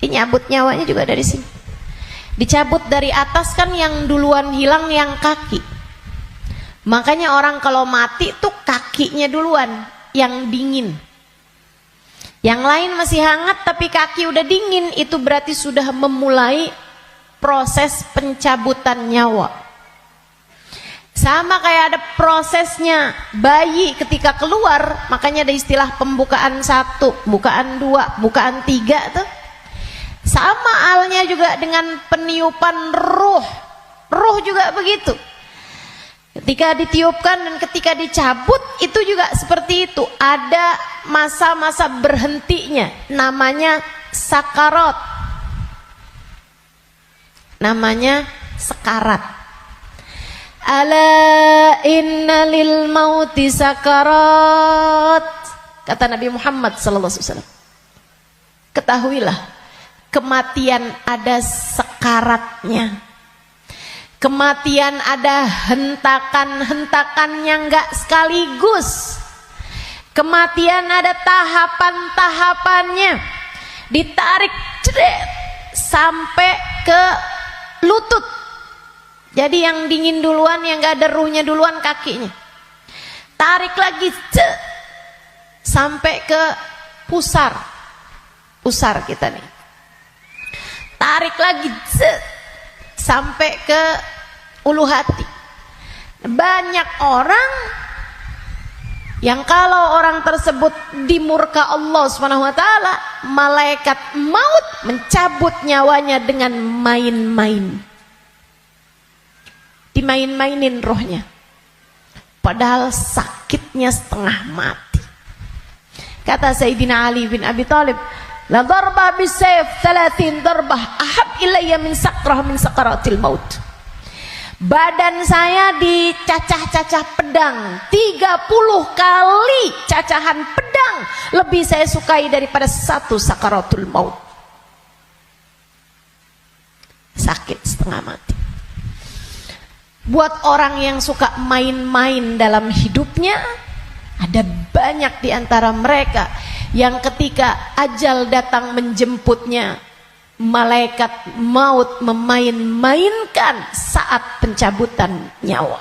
Speaker 2: Nyabut nyawanya juga dari sini. Dicabut dari atas kan, yang duluan hilang yang kaki. Makanya orang kalau mati tuh kakinya duluan yang dingin. Yang lain masih hangat tapi kaki udah dingin, itu berarti sudah memulai proses pencabutan nyawa. Sama kayak ada prosesnya bayi ketika keluar, makanya ada istilah pembukaan 1, bukaan 2, bukaan 3 tuh. Sama halnya juga dengan peniupan ruh. Ruh juga begitu. Ketika ditiupkan dan ketika dicabut itu juga seperti itu. Ada masa-masa berhentinya, namanya sakarat. Namanya sekarat. Ala inna lil mauti sakarat, kata Nabi Muhammad SAW. Ketahuilah, kematian ada sekaratnya. Kematian ada hentakan-hentakannya, enggak sekaligus. Kematian ada tahapan-tahapannya. Ditarik sampai ke lutut. Jadi yang dingin duluan, yang gak ada ruhnya duluan kakinya. Tarik lagi, sampai ke pusar. Pusar kita nih. Tarik lagi, sampai ke ulu hati. Banyak orang yang kalau orang tersebut dimurka Allah SWT, malaikat maut mencabut nyawanya dengan main-main. Dimain-mainin rohnya. Padahal sakitnya setengah mati. Kata Sayyidina Ali bin Abi Thalib, la darba bisayf 30 darbah ahab ilayya min sakrah min sakaratil maut. Badan saya dicacah-cacah pedang 30 kali cacahan pedang lebih saya sukai daripada satu sakaratul maut. Sakit setengah mati. Buat orang yang suka main-main dalam hidupnya, ada banyak di antara mereka yang ketika ajal datang menjemputnya, malaikat maut memain-mainkan saat pencabutan nyawa.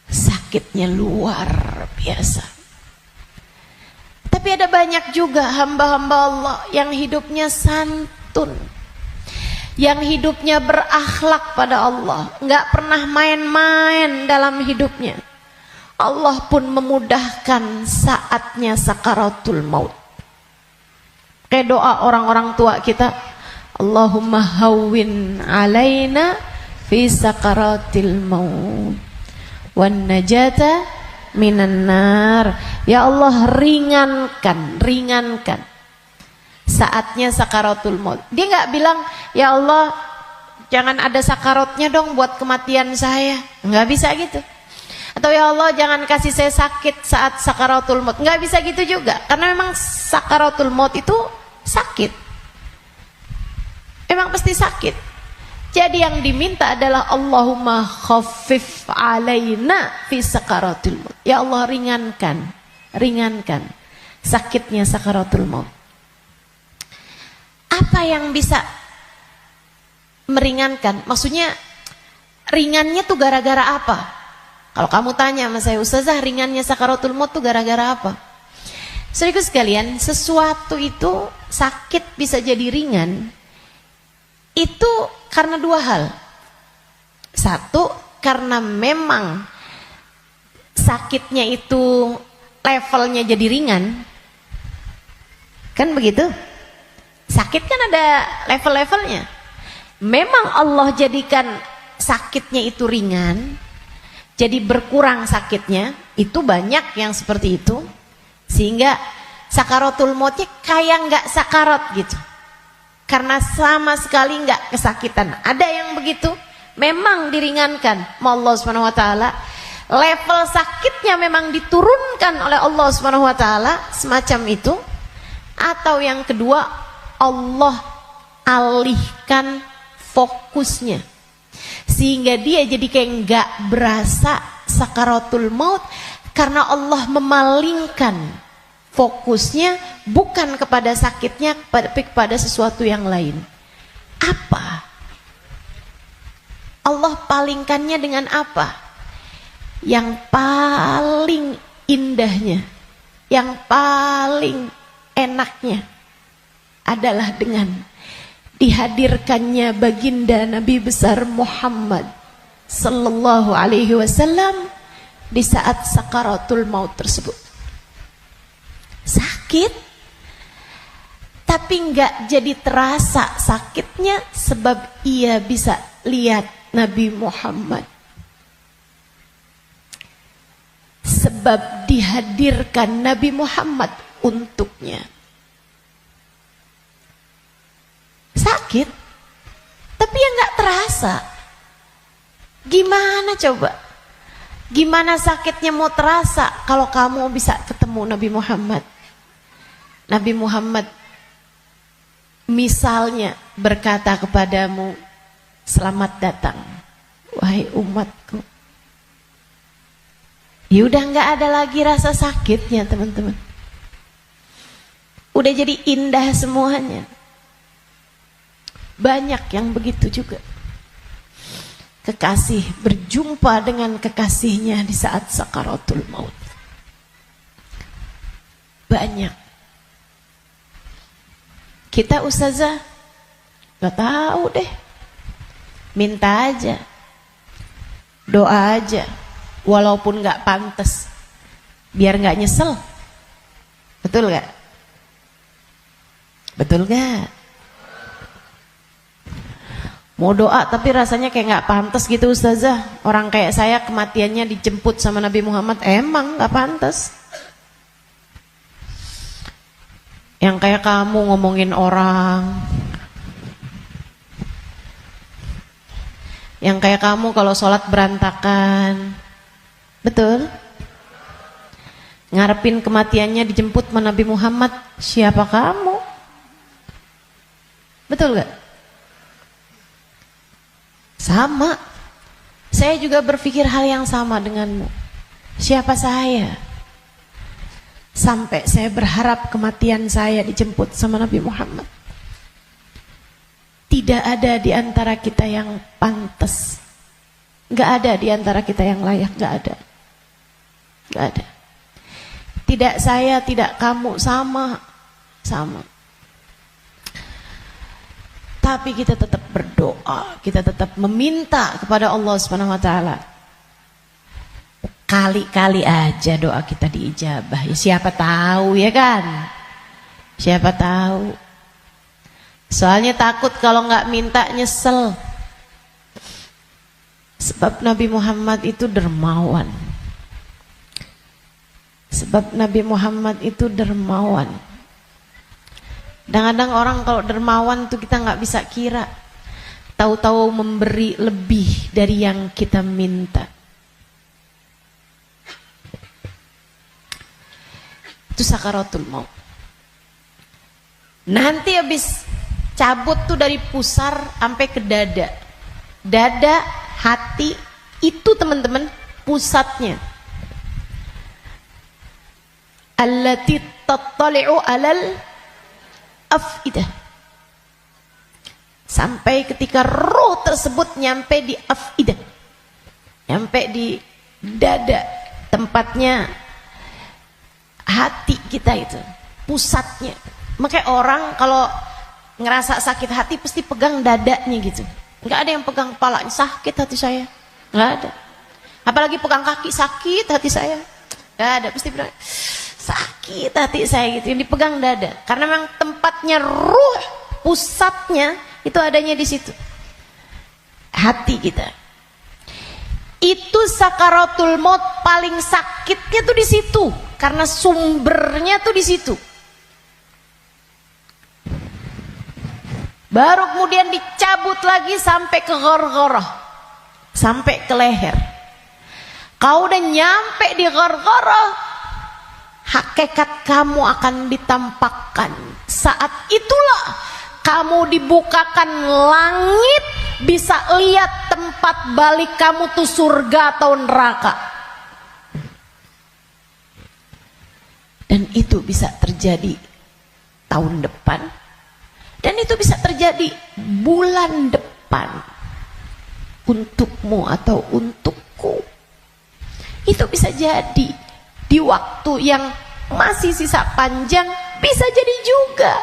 Speaker 2: Sakitnya luar biasa. Tapi ada banyak juga hamba-hamba Allah yang hidupnya santun, yang hidupnya berakhlak pada Allah, nggak pernah main-main dalam hidupnya. Allah pun memudahkan saatnya sakaratul maut. Kayak doa orang-orang tua kita, Allahumma hawwin alaina fi sakaratil maut wan najata minan nar. Ya Allah, ringankan saatnya sakaratul maut. Dia nggak bilang, ya Allah jangan ada sakaratnya dong buat kematian saya. Nggak bisa gitu. Atau ya Allah jangan kasih saya sakit saat sakaratul maut. Nggak bisa gitu juga. Karena memang sakaratul maut itu sakit. Memang pasti sakit. Jadi yang diminta adalah Allahumma khaffif alaina fi sakaratul maut. Ya Allah ringankan sakitnya sakaratul maut. Apa yang bisa meringankan? Maksudnya ringannya tuh gara-gara apa? Kalau kamu tanya sama saya, Ustazah, ringannya sakaratul maut tuh gara-gara apa? Saudaraku sekalian, sesuatu itu sakit bisa jadi ringan itu karena dua hal. Satu, karena memang sakitnya itu levelnya jadi ringan. Kan begitu? Sakit kan ada level-levelnya. Memang Allah jadikan sakitnya itu ringan, jadi berkurang sakitnya. Itu banyak yang seperti itu. Sehingga sakaratul mautnya kayak nggak sakarat gitu. Karena sama sekali nggak kesakitan. Ada yang begitu, memang diringankan sama Allah SWT. Level sakitnya memang diturunkan oleh Allah SWT, semacam itu. Atau yang kedua, Allah alihkan fokusnya sehingga dia jadi kayak nggak berasa sakaratul maut, karena Allah memalingkan fokusnya bukan kepada sakitnya tapi kepada sesuatu yang lain. Apa? Allah palingkannya dengan apa? Yang paling indahnya, yang paling enaknya adalah dengan dihadirkannya baginda Nabi besar Muhammad sallallahu alaihi wasallam di saat sakaratul maut tersebut. Sakit, tapi enggak jadi terasa sakitnya sebab ia bisa lihat Nabi Muhammad. Sebab dihadirkan Nabi Muhammad untuknya. Sakit, tapi ya nggak terasa. Gimana coba? Gimana sakitnya mau terasa kalau kamu bisa ketemu Nabi Muhammad? Nabi Muhammad misalnya berkata kepadamu, selamat datang wahai umatku. Ya udah nggak ada lagi rasa sakitnya, teman-teman. Udah jadi indah semuanya. Banyak yang begitu juga. Kekasih berjumpa dengan kekasihnya di saat sakaratul maut. Banyak. Kita ustazah gak tahu deh. Minta aja. Doa aja. Walaupun gak pantas. Biar gak nyesel. Betul gak? Betul gak? Mau doa tapi rasanya kayak gak pantas gitu ustazah. Orang kayak saya kematiannya dijemput sama Nabi Muhammad. Emang gak pantas. Yang kayak kamu ngomongin orang, yang kayak kamu kalau sholat berantakan, betul? Ngarepin kematiannya dijemput sama Nabi Muhammad, siapa kamu? Betul gak? Sama. Saya juga berpikir hal yang sama denganmu. Siapa saya? Sampai saya berharap kematian saya dijemput sama Nabi Muhammad. Tidak ada di antara kita yang pantas. Gak ada di antara kita yang layak. Gak ada. Gak ada. Tidak saya, tidak kamu, sama. Sama. Tapi kita tetap berdoa. Kita tetap meminta kepada Allah SWT. Kali-kali aja doa kita diijabah. Ya siapa tahu ya kan? Siapa tahu. Soalnya takut kalau nggak minta nyesel. Sebab Nabi Muhammad itu dermawan. Sebab Nabi Muhammad itu dermawan. Kadang-kadang orang kalau dermawan tuh kita nggak bisa kira. Tahu-tahu memberi lebih dari yang kita minta. Itu sakaratul maut. Nanti habis cabut tuh dari pusar sampai ke dada. Dada, hati itu teman-teman pusatnya. Allati tattali'u alal afidah. Sampai ketika roh tersebut nyampe di afidah. Nyampe di dada, tempatnya hati kita itu, pusatnya. Makanya orang kalau ngerasa sakit hati pasti pegang dadanya gitu. Nggak ada yang pegang kepalanya, sakit hati saya. Nggak ada. Apalagi pegang kaki, sakit hati saya. Nggak ada, pasti bilang sakit hati saya gitu. Yang dipegang dada. Karena memang tempatnya ruh, pusatnya itu adanya di situ. Hati kita. Itu sakaratul maut paling sakitnya tuh di situ. Karena sumbernya tuh di situ. Baru kemudian dicabut lagi sampai ke ghargharah. Sampai ke leher. Kau udah nyampe di ghargharah, hakikat kamu akan ditampakkan. Saat itulah kamu dibukakan langit, bisa lihat tempat balik kamu tuh surga atau neraka. Dan itu bisa terjadi tahun depan. Dan itu bisa terjadi bulan depan. Untukmu atau untukku. Itu bisa jadi di waktu yang masih sisa panjang. Bisa jadi juga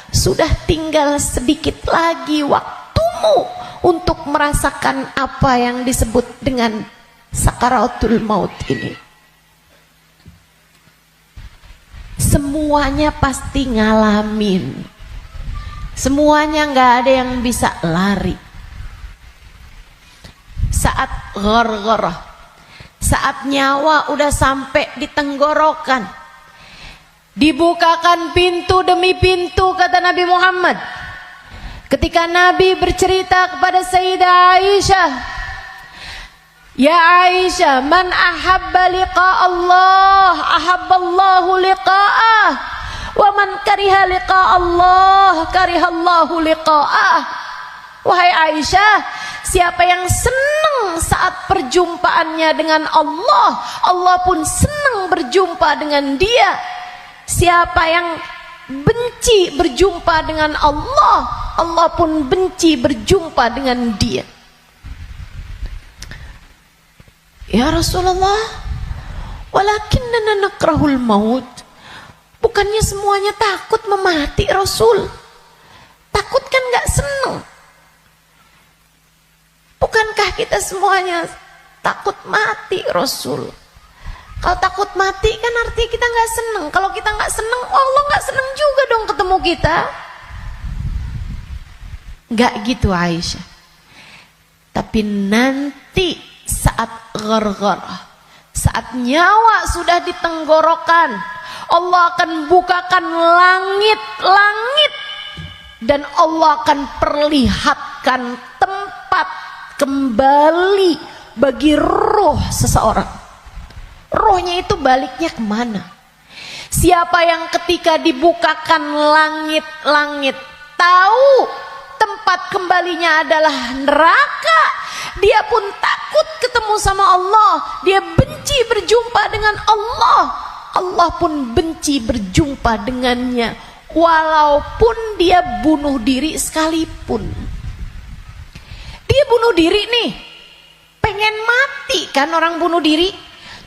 Speaker 2: sudah tinggal sedikit lagi waktumu untuk merasakan apa yang disebut dengan sakaratul maut ini. Semuanya pasti ngalamin. Semuanya nggak ada yang bisa lari. Saat ghargharah, saat nyawa udah sampai di tenggorokan, dibukakan pintu demi pintu, kata Nabi Muhammad. Ketika Nabi bercerita kepada Sayyidah Aisyah, ya Aisyah, man ahabba liqa Allah, ahabballahu liqa'ah, wa man kariha liqa Allah, karihallahu liqa'ah. Wahai Aisyah, siapa yang senang saat perjumpaannya dengan Allah, Allah pun senang berjumpa dengan dia. Siapa yang benci berjumpa dengan Allah, Allah pun benci berjumpa dengan dia. Ya Rasulullah, walakinnana nakrahul maut. Bukannya semuanya takut memati Rasul. Takut kan gak seneng. Bukankah kita semuanya takut mati Rasul? Kalau takut mati kan artinya kita gak seneng. Kalau kita gak seneng, Allah gak seneng juga dong ketemu kita. Gak gitu Aisyah. Tapi nanti saat ghargharah, saat nyawa sudah di tenggorokan, Allah akan bukakan langit-langit dan Allah akan perlihatkan tempat kembali bagi roh seseorang. Rohnya itu baliknya kemana? Siapa yang ketika dibukakan langit-langit tahu tempat kembalinya adalah neraka, dia pun takut ketemu sama Allah, dia benci berjumpa dengan Allah, Allah pun benci berjumpa dengannya, walaupun dia bunuh diri sekalipun. Dia bunuh diri nih, pengen mati kan orang bunuh diri,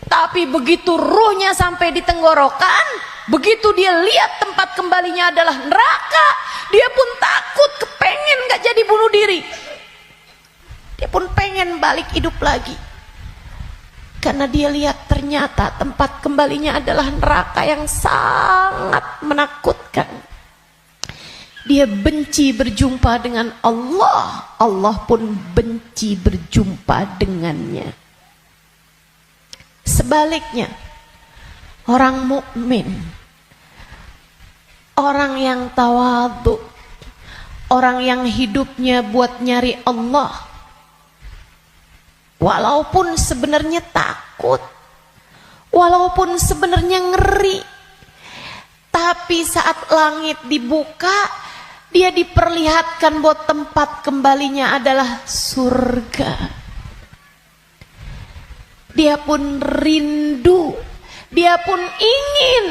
Speaker 2: tapi begitu ruhnya sampai di tenggorokan, begitu dia lihat tempat kembalinya adalah neraka, dia pun takut, kepengen gak jadi bunuh diri. Dia pun pengen balik hidup lagi. Karena dia lihat ternyata tempat kembalinya adalah neraka yang sangat menakutkan. Dia benci berjumpa dengan Allah, Allah pun benci berjumpa dengannya. Sebaliknya, orang mukmin, orang yang tawadhu, orang yang hidupnya buat nyari Allah, walaupun sebenarnya takut, walaupun sebenarnya ngeri, tapi saat langit dibuka, dia diperlihatkan bahwa tempat kembalinya adalah surga. Dia pun rindu, dia pun ingin,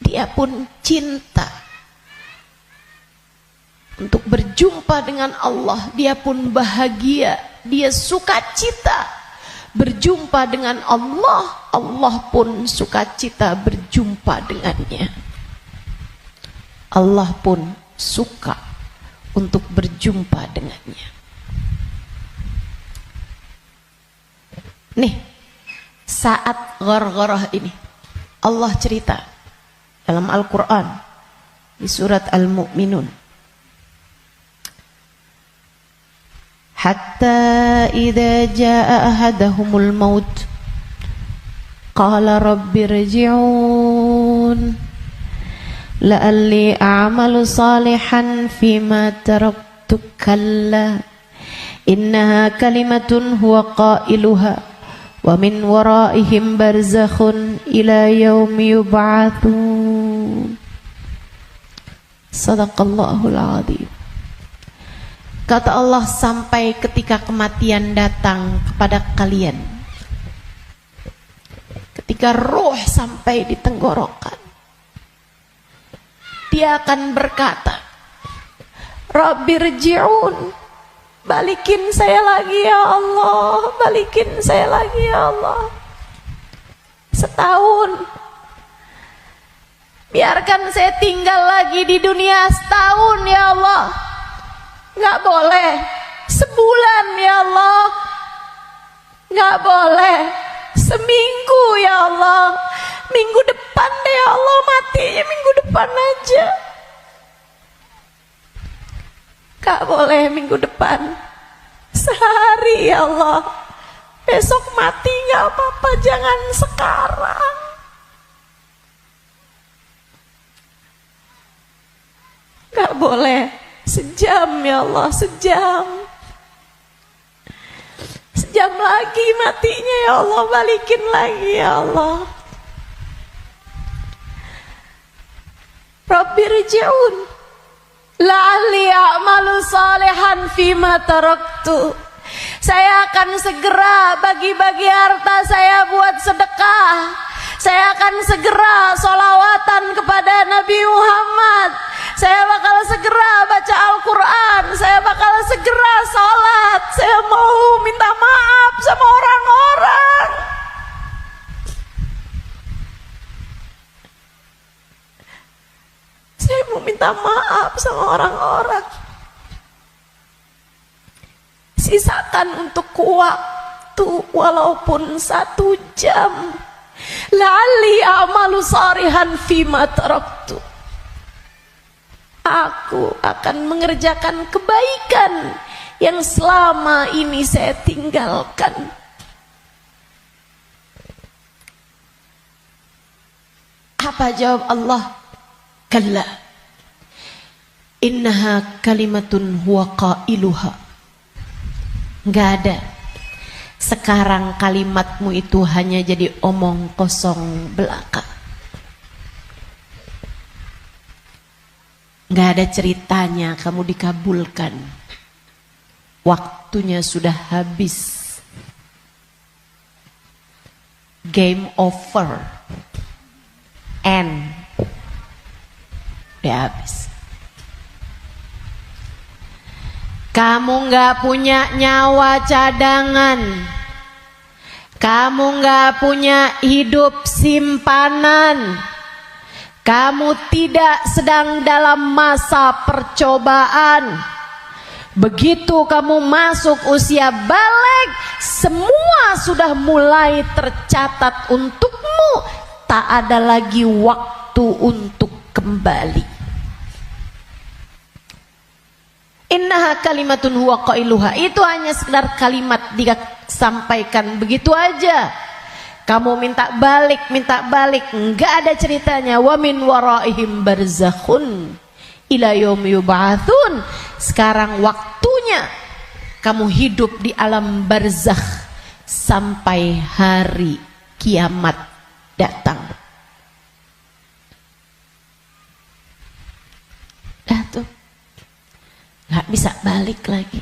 Speaker 2: dia pun cinta untuk berjumpa dengan Allah. Dia pun bahagia, dia sukacita berjumpa dengan Allah, Allah pun sukacita berjumpa dengannya. Allah pun suka untuk berjumpa dengannya. Nih, saat ghargharah ini Allah cerita dalam Al-Quran di surat Al-Mu'minun, hatta idza jaa ahadahumul maut qala rabbi rji'un la'alli a'malu salihan fima taraktu kalla innaha kalimatun huwa qailuha wa min waraihim barzakhun ila yaumi yub'atsun. Sadaqallahul azim. Kata Allah, sampai ketika kematian datang kepada kalian, ketika roh sampai di tenggorokan, dia akan berkata, Rabbirji'un, balikin saya lagi ya Allah, balikin saya lagi ya Allah. Setahun, biarkan saya tinggal lagi di dunia setahun ya Allah. Nggak boleh sebulan ya Allah, nggak boleh seminggu ya Allah, minggu depan deh ya Allah, matinya minggu depan aja. Nggak boleh minggu depan, sehari ya Allah, besok mati nggak apa-apa, jangan sekarang. Nggak boleh sejam ya Allah, sejam lagi matinya ya Allah, balikin lagi ya Allah. Rabbirji'un la'alli a'malu salihan fima taraktu. Saya akan segera bagi-bagi harta saya buat sedekah. Saya akan segera sholawatan kepada Nabi Muhammad. saya bakal segera baca Al-Quran, saya bakal segera sholat, saya mau minta maaf sama orang-orang. Saya mau minta maaf sama orang-orang. Sisakan untuk waktu walaupun 1 jam. La'alli a'malu salihan fima taraktu. Aku akan mengerjakan kebaikan yang selama ini saya tinggalkan. Apa jawab Allah? Kalla innaha kalimatun huwa qailuha. Enggak ada. Sekarang kalimatmu itu hanya jadi omong kosong belaka. Enggak ada ceritanya kamu dikabulkan. Waktunya sudah habis. Game over. End. Udah habis. Kamu nggak punya nyawa cadangan. Kamu nggak punya hidup simpanan. Kamu tidak sedang dalam masa percobaan. Begitu kamu masuk usia balik, semua sudah mulai tercatat untukmu. Tak ada lagi waktu untuk kembali. Innaha kalimatun huwa qailuha. Itu hanya sekedar kalimat disampaikan begitu aja. Kamu minta balik, enggak ada ceritanya. Wa min waraihim barzakhun ila yaumi yub'atsun. Sekarang waktunya kamu hidup di alam barzakh sampai hari kiamat datang. Dah tuh. Gak bisa balik lagi.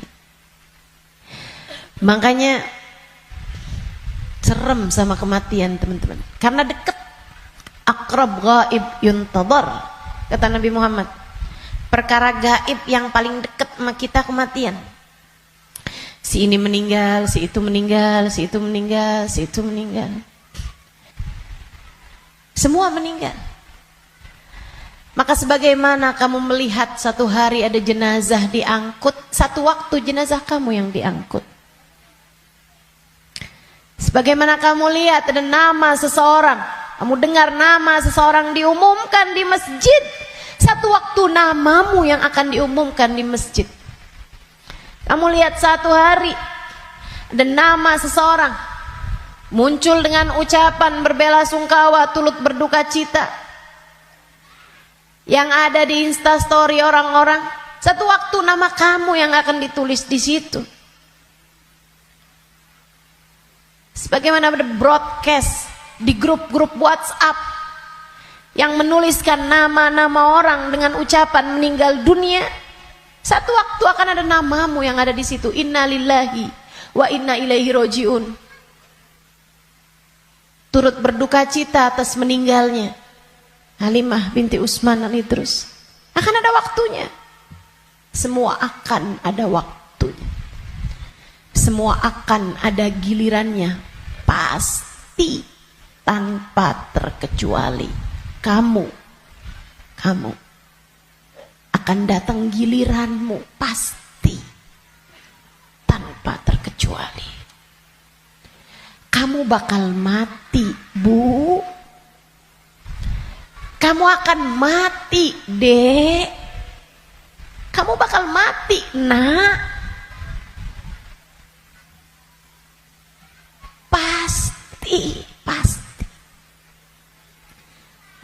Speaker 2: Makanya serem sama kematian, teman-teman, karena dekat. Aqrab ghaib yuntadhar, kata Nabi Muhammad. Perkara gaib yang paling dekat sama kita kematian. Si ini meninggal, si itu meninggal, si itu meninggal, si itu meninggal. Semua meninggal. Maka sebagaimana kamu melihat satu hari ada jenazah diangkut, satu waktu jenazah kamu yang diangkut. Sebagaimana kamu lihat ada nama seseorang, kamu dengar nama seseorang diumumkan di masjid, satu waktu namamu yang akan diumumkan di masjid. Kamu lihat satu hari ada nama seseorang muncul dengan ucapan berbelasungkawa, turut berduka cita, yang ada di Instastory orang-orang, satu waktu nama kamu yang akan ditulis di situ. Sebagaimana ada broadcast di grup-grup WhatsApp yang menuliskan nama-nama orang dengan ucapan meninggal dunia, satu waktu akan ada namamu yang ada di situ. Inna lillahi wa inna ilaihi rojiun. Turut berduka cita atas meninggalnya Halimah binti Utsman al-Idrus. Akan ada waktunya. Semua akan ada waktunya. Semua akan ada gilirannya. Pasti tanpa terkecuali. Kamu akan datang giliranmu. Pasti tanpa terkecuali. Kamu bakal mati, Bu. Kamu akan mati, Dek. Kamu bakal mati, Nak. Pasti.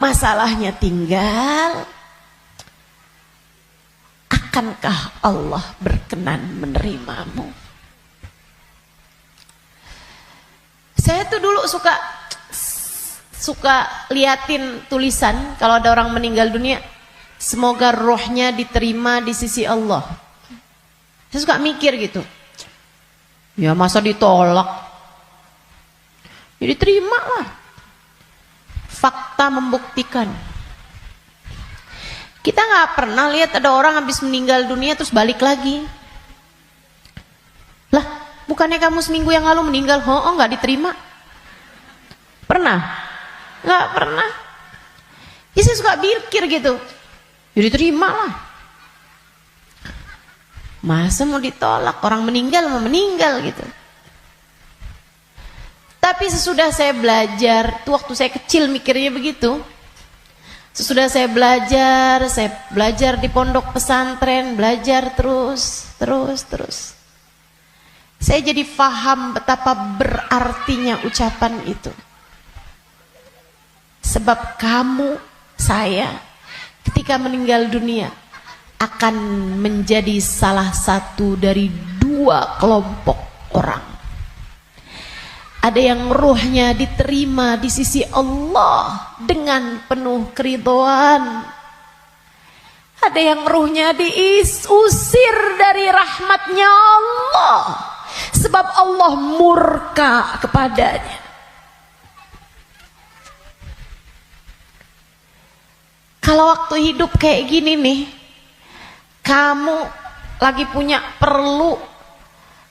Speaker 2: Masalahnya tinggal, akankah Allah berkenan menerimamu? Saya tuh dulu suka liatin tulisan kalau ada orang meninggal dunia, semoga rohnya diterima di sisi Allah. Saya suka mikir gitu, ya masa ditolak, ya diterima lah. Fakta membuktikan Kita nggak pernah lihat ada orang habis meninggal dunia terus balik lagi. Lah, bukannya kamu seminggu yang lalu meninggal? Oh, nggak diterima. Pernah? Nggak pernah. Ya saya suka pikir gitu. Ya diterima lah. Masa mau ditolak? Orang meninggal mau meninggal gitu. Tapi sesudah saya belajar, tuh waktu saya kecil mikirnya begitu. Sesudah saya belajar di pondok pesantren, belajar terus. Saya jadi paham betapa berartinya ucapan itu. Sebab kamu, saya, ketika meninggal dunia akan menjadi salah satu dari dua kelompok orang. Ada yang ruhnya diterima di sisi Allah dengan penuh keridhaan. Ada yang ruhnya diusir dari rahmatnya Allah, sebab Allah murka kepadanya. Kalau waktu hidup kayak gini nih, kamu lagi punya perlu,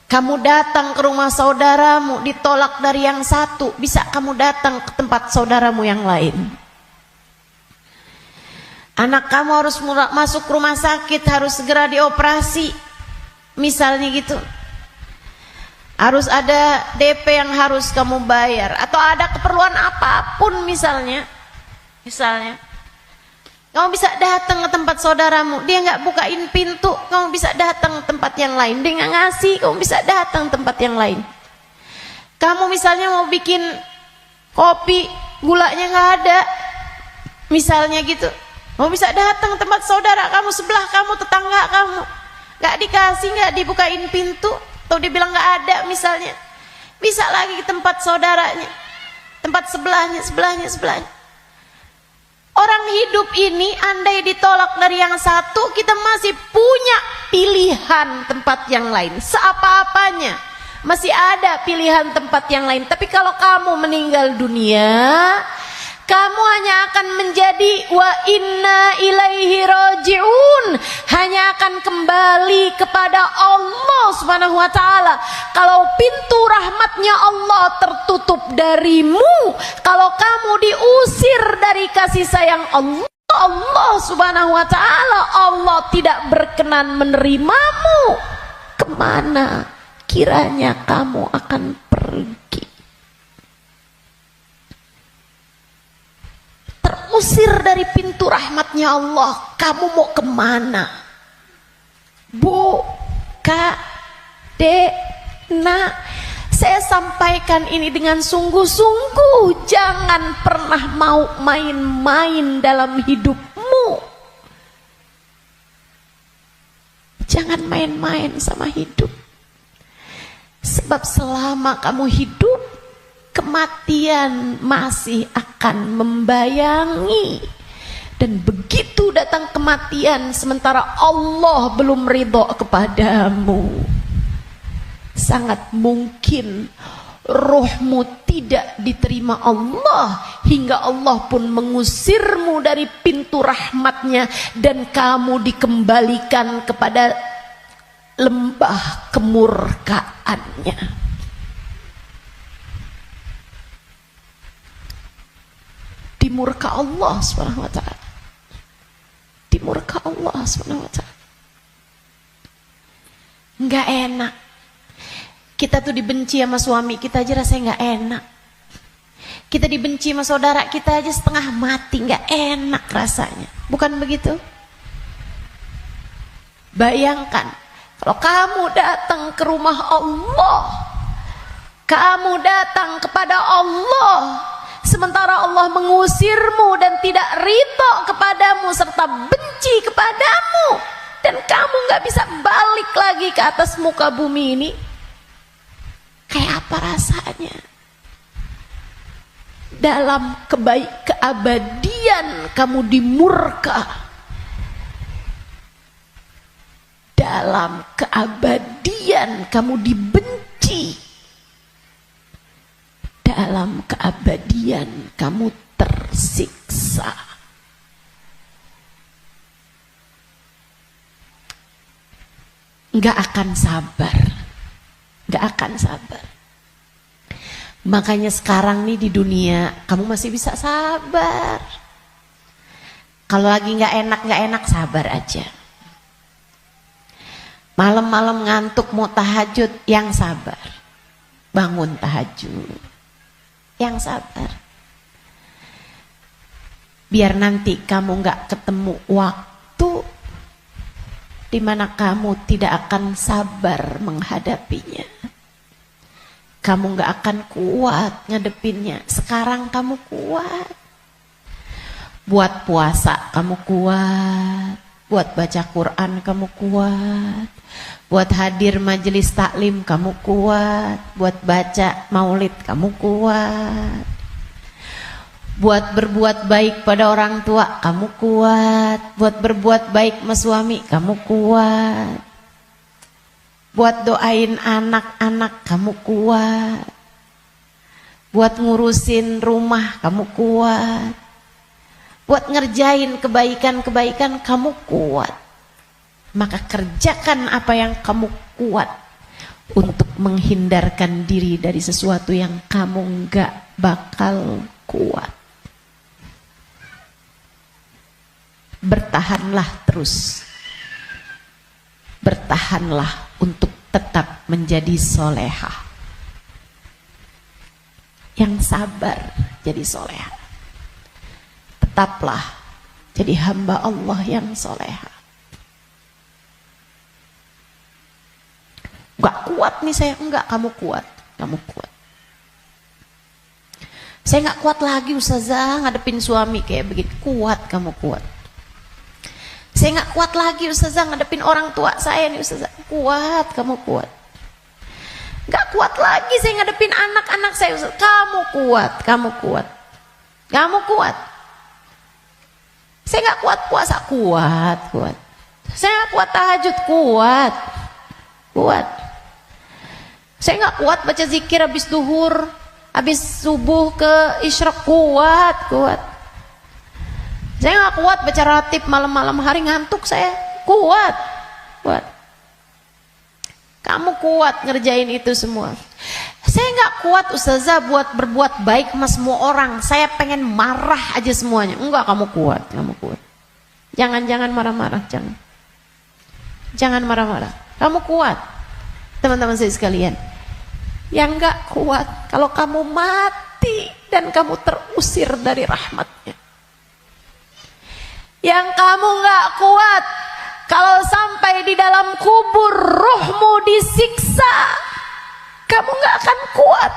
Speaker 2: kamu datang ke rumah saudaramu, ditolak dari yang satu, bisa kamu datang ke tempat saudaramu yang lain. Anak kamu harus masuk rumah sakit, harus segera dioperasi, misalnya gitu. Harus ada DP yang harus kamu bayar, atau ada keperluan apapun misalnya. Kamu bisa datang ke tempat saudaramu, dia nggak bukain pintu, kamu bisa datang ke tempat yang lain. Dia nggak ngasih, kamu bisa datang ke tempat yang lain. Kamu misalnya mau bikin kopi, gulanya nggak ada, misalnya gitu. Kamu bisa datang ke tempat saudara kamu, sebelah kamu, tetangga kamu. Nggak dikasih, nggak dibukain pintu, atau dia bilang nggak ada misalnya. Bisa lagi ke tempat saudaranya, tempat sebelahnya. Orang hidup ini andai ditolak dari yang satu, kita masih punya pilihan tempat yang lain. Seapa-apanya masih ada pilihan tempat yang lain. Tapi kalau kamu meninggal dunia, kamu hanya akan menjadi wa inna ilaihi raji'un, hanya akan kembali kepada Allah Subhanahu wa ta'ala. Kalau pintu rahmatnya Allah tertutup darimu, kalau kamu diusir dari kasih sayang Allah Subhanahu wa ta'ala, Allah tidak berkenan menerimamu, kemana kiranya kamu akan pergi? Terusir dari pintu rahmatnya Allah, kamu mau kemana? Bu, Kak, Dek, Nak, saya sampaikan ini dengan sungguh-sungguh. Jangan pernah mau main-main dalam hidupmu. Jangan main-main sama hidup. Sebab selama kamu hidup, kematian masih akan membayangi. Dan begitu datang kematian sementara Allah belum ridho kepadamu, sangat mungkin rohmu tidak diterima Allah, hingga Allah pun mengusirmu dari pintu rahmatnya, dan kamu dikembalikan kepada lembah kemurkaannya. Dimurka Allah Subhanahu wa ta'ala. Dimurka Allah Subhanahu wa ta'ala. Enggak enak. Kita tuh dibenci sama suami kita aja rasanya enggak enak. Kita dibenci sama saudara kita aja setengah mati, enggak enak rasanya. Bukan begitu? Bayangkan kalau kamu datang ke rumah Allah, kamu datang kepada Allah, sementara Allah mengusirmu dan tidak ridho kepadamu serta benci kepadamu, dan kamu gak bisa balik lagi ke atas muka bumi ini, kayak apa rasanya? Dalam keabadian kamu dimurka, dalam keabadian kamu dibenci, dalam keabadian kamu tersiksa. nggak akan sabar, nggak akan sabar. Makanya sekarang nih di dunia kamu masih bisa sabar. Kalau lagi nggak enak sabar aja. Malam-malam ngantuk mau tahajud, yang sabar. Bangun tahajud, yang sabar. Biar nanti kamu nggak ketemu waktu di mana kamu tidak akan sabar menghadapinya. Kamu nggak akan kuat ngadepinnya. Sekarang kamu kuat. Buat puasa kamu kuat. Buat baca Quran kamu kuat. Buat hadir majelis taklim kamu kuat. Buat baca maulid kamu kuat. Buat berbuat baik pada orang tua kamu kuat. Buat berbuat baik sama suami kamu kuat. Buat doain anak-anak kamu kuat. Buat ngurusin rumah kamu kuat. Buat ngerjain kebaikan-kebaikan kamu kuat. Maka kerjakan apa yang kamu kuat untuk menghindarkan diri dari sesuatu yang kamu nggak bakal kuat. Bertahanlah terus. Bertahanlah untuk tetap menjadi solehah. Yang sabar jadi solehah. Tetaplah jadi hamba Allah yang solehah. Gak kuat nih saya, enggak, kamu kuat. Kamu kuat. Saya gak kuat lagi Ustazah ngadepin suami kayak begitu. Kuat, kamu kuat. Saya gak kuat lagi Ustazah ngadepin orang tua saya nih Ustazah. Kuat, kamu kuat. Gak kuat lagi saya ngadepin anak-anak saya Ustazah. Kamu kuat, kamu kuat. Kamu kuat. Saya gak kuat puasa, kuat, kuat. Saya gak kuat tahajud, kuat. Kuat. Saya gak kuat baca zikir habis duhur, habis subuh ke isyraq, kuat, kuat. Saya gak kuat baca ratib malam-malam hari, ngantuk saya, kuat, kuat. Kamu kuat ngerjain itu semua. Saya gak kuat Ustazah buat berbuat baik sama semua orang. Saya pengen marah aja semuanya. Enggak, kamu kuat, kamu kuat. Jangan marah-marah, jangan. Jangan marah-marah. Kamu kuat. Teman-teman saya sekalian. Yang gak kuat kalau kamu mati dan kamu terusir dari rahmatnya. Yang kamu gak kuat kalau sampai di dalam kubur ruhmu disiksa, kamu gak akan kuat.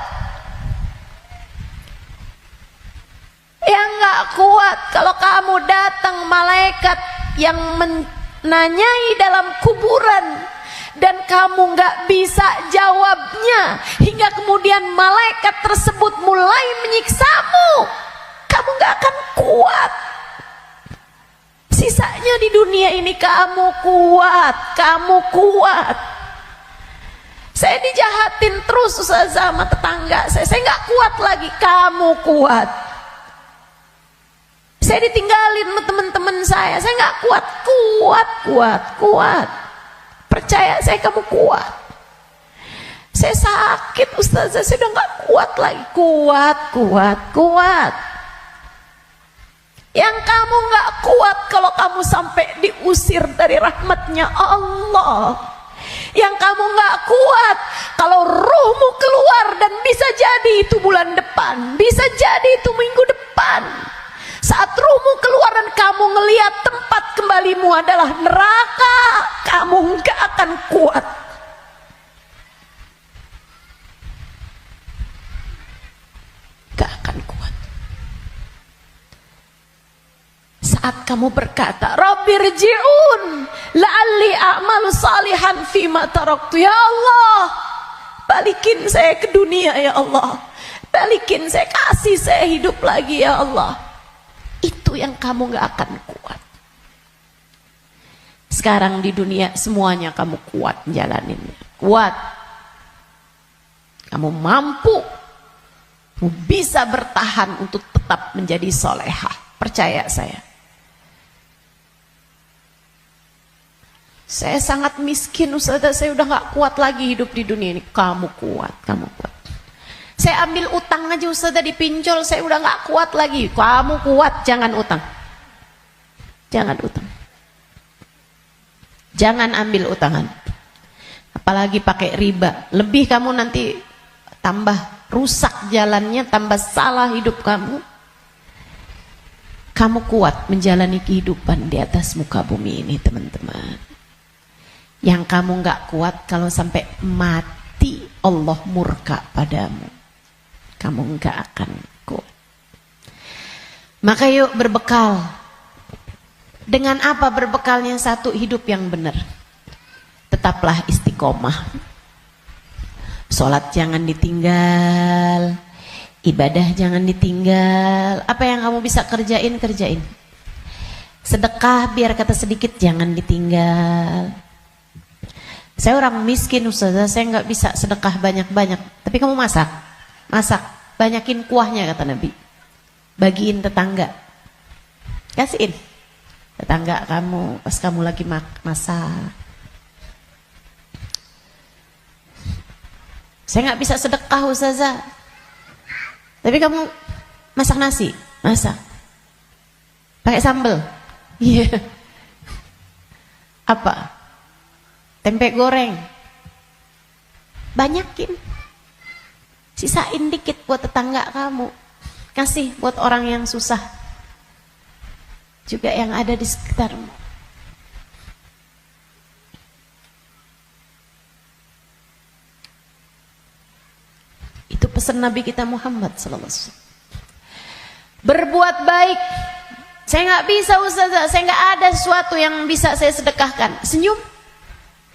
Speaker 2: Yang gak kuat kalau kamu datang malaikat yang menanyai dalam kuburan dan kamu gak bisa jawabnya, hingga kemudian malaikat tersebut mulai menyiksamu, kamu gak akan kuat. Sisanya di dunia ini kamu kuat, kamu kuat. Saya dijahatin terus Ustazah sama tetangga saya gak kuat lagi, kamu kuat. Saya ditinggalin sama teman-teman saya gak kuat, kuat, kuat, kuat. Percaya saya, kamu kuat. Saya sakit Ustazah, saya udah gak kuat lagi, kuat, kuat, kuat. Yang kamu gak kuat kalau kamu sampai diusir dari rahmatnya Allah. Yang kamu gak kuat kalau ruhmu keluar, dan bisa jadi itu bulan depan, bisa jadi itu minggu depan. Saat ruhmu keluar dan kamu ngelihat tempat kembalimu adalah neraka, kamu gak akan kuat. Gak akan kuat. Saat kamu berkata, Rabbirji'un la'alli a'malu salihan fima taraktu. Ya Allah, balikin saya ke dunia ya Allah. Balikin saya, kasih saya hidup lagi ya Allah. Itu yang kamu gak akan kuat. Sekarang di dunia semuanya kamu kuat menjalaninnya. Kuat. Kamu mampu. Kamu bisa bertahan untuk tetap menjadi solehah. Percaya saya. Saya sangat miskin Ustazah, saya udah gak kuat lagi hidup di dunia ini. Kamu kuat, kamu kuat. Saya ambil utang aja Ustazah, dipinjol, saya udah gak kuat lagi. Kamu kuat, jangan utang. Jangan utang. Jangan ambil utangan. Apalagi pakai riba. Lebih kamu nanti tambah rusak jalannya, tambah salah hidup kamu. Kamu kuat menjalani kehidupan di atas muka bumi ini, teman-teman. Yang kamu gak kuat kalau sampai mati Allah murka padamu. Kamu gak akan kuat. Maka yuk berbekal. Dengan apa berbekalnya? Satu, hidup yang benar. Tetaplah istiqomah. Sholat jangan ditinggal. Ibadah jangan ditinggal. Apa yang kamu bisa kerjain, kerjain. Sedekah biar kata sedikit jangan ditinggal. Saya orang miskin Ustazah, saya nggak bisa sedekah banyak-banyak. Tapi kamu masak, banyakin kuahnya kata Nabi. Bagiin tetangga, kasihin tetangga kamu pas kamu lagi masak. Saya nggak bisa sedekah Ustazah. Tapi kamu masak nasi, masak, pakai sambal, iya. Apa? Tempe goreng, banyakin, sisain dikit buat tetangga kamu, kasih buat orang yang susah, juga yang ada di sekitarmu. Itu pesan Nabi kita Muhammad SAW. Berbuat baik. Saya nggak bisa Ustazah, saya nggak ada sesuatu yang bisa saya sedekahkan. Senyum.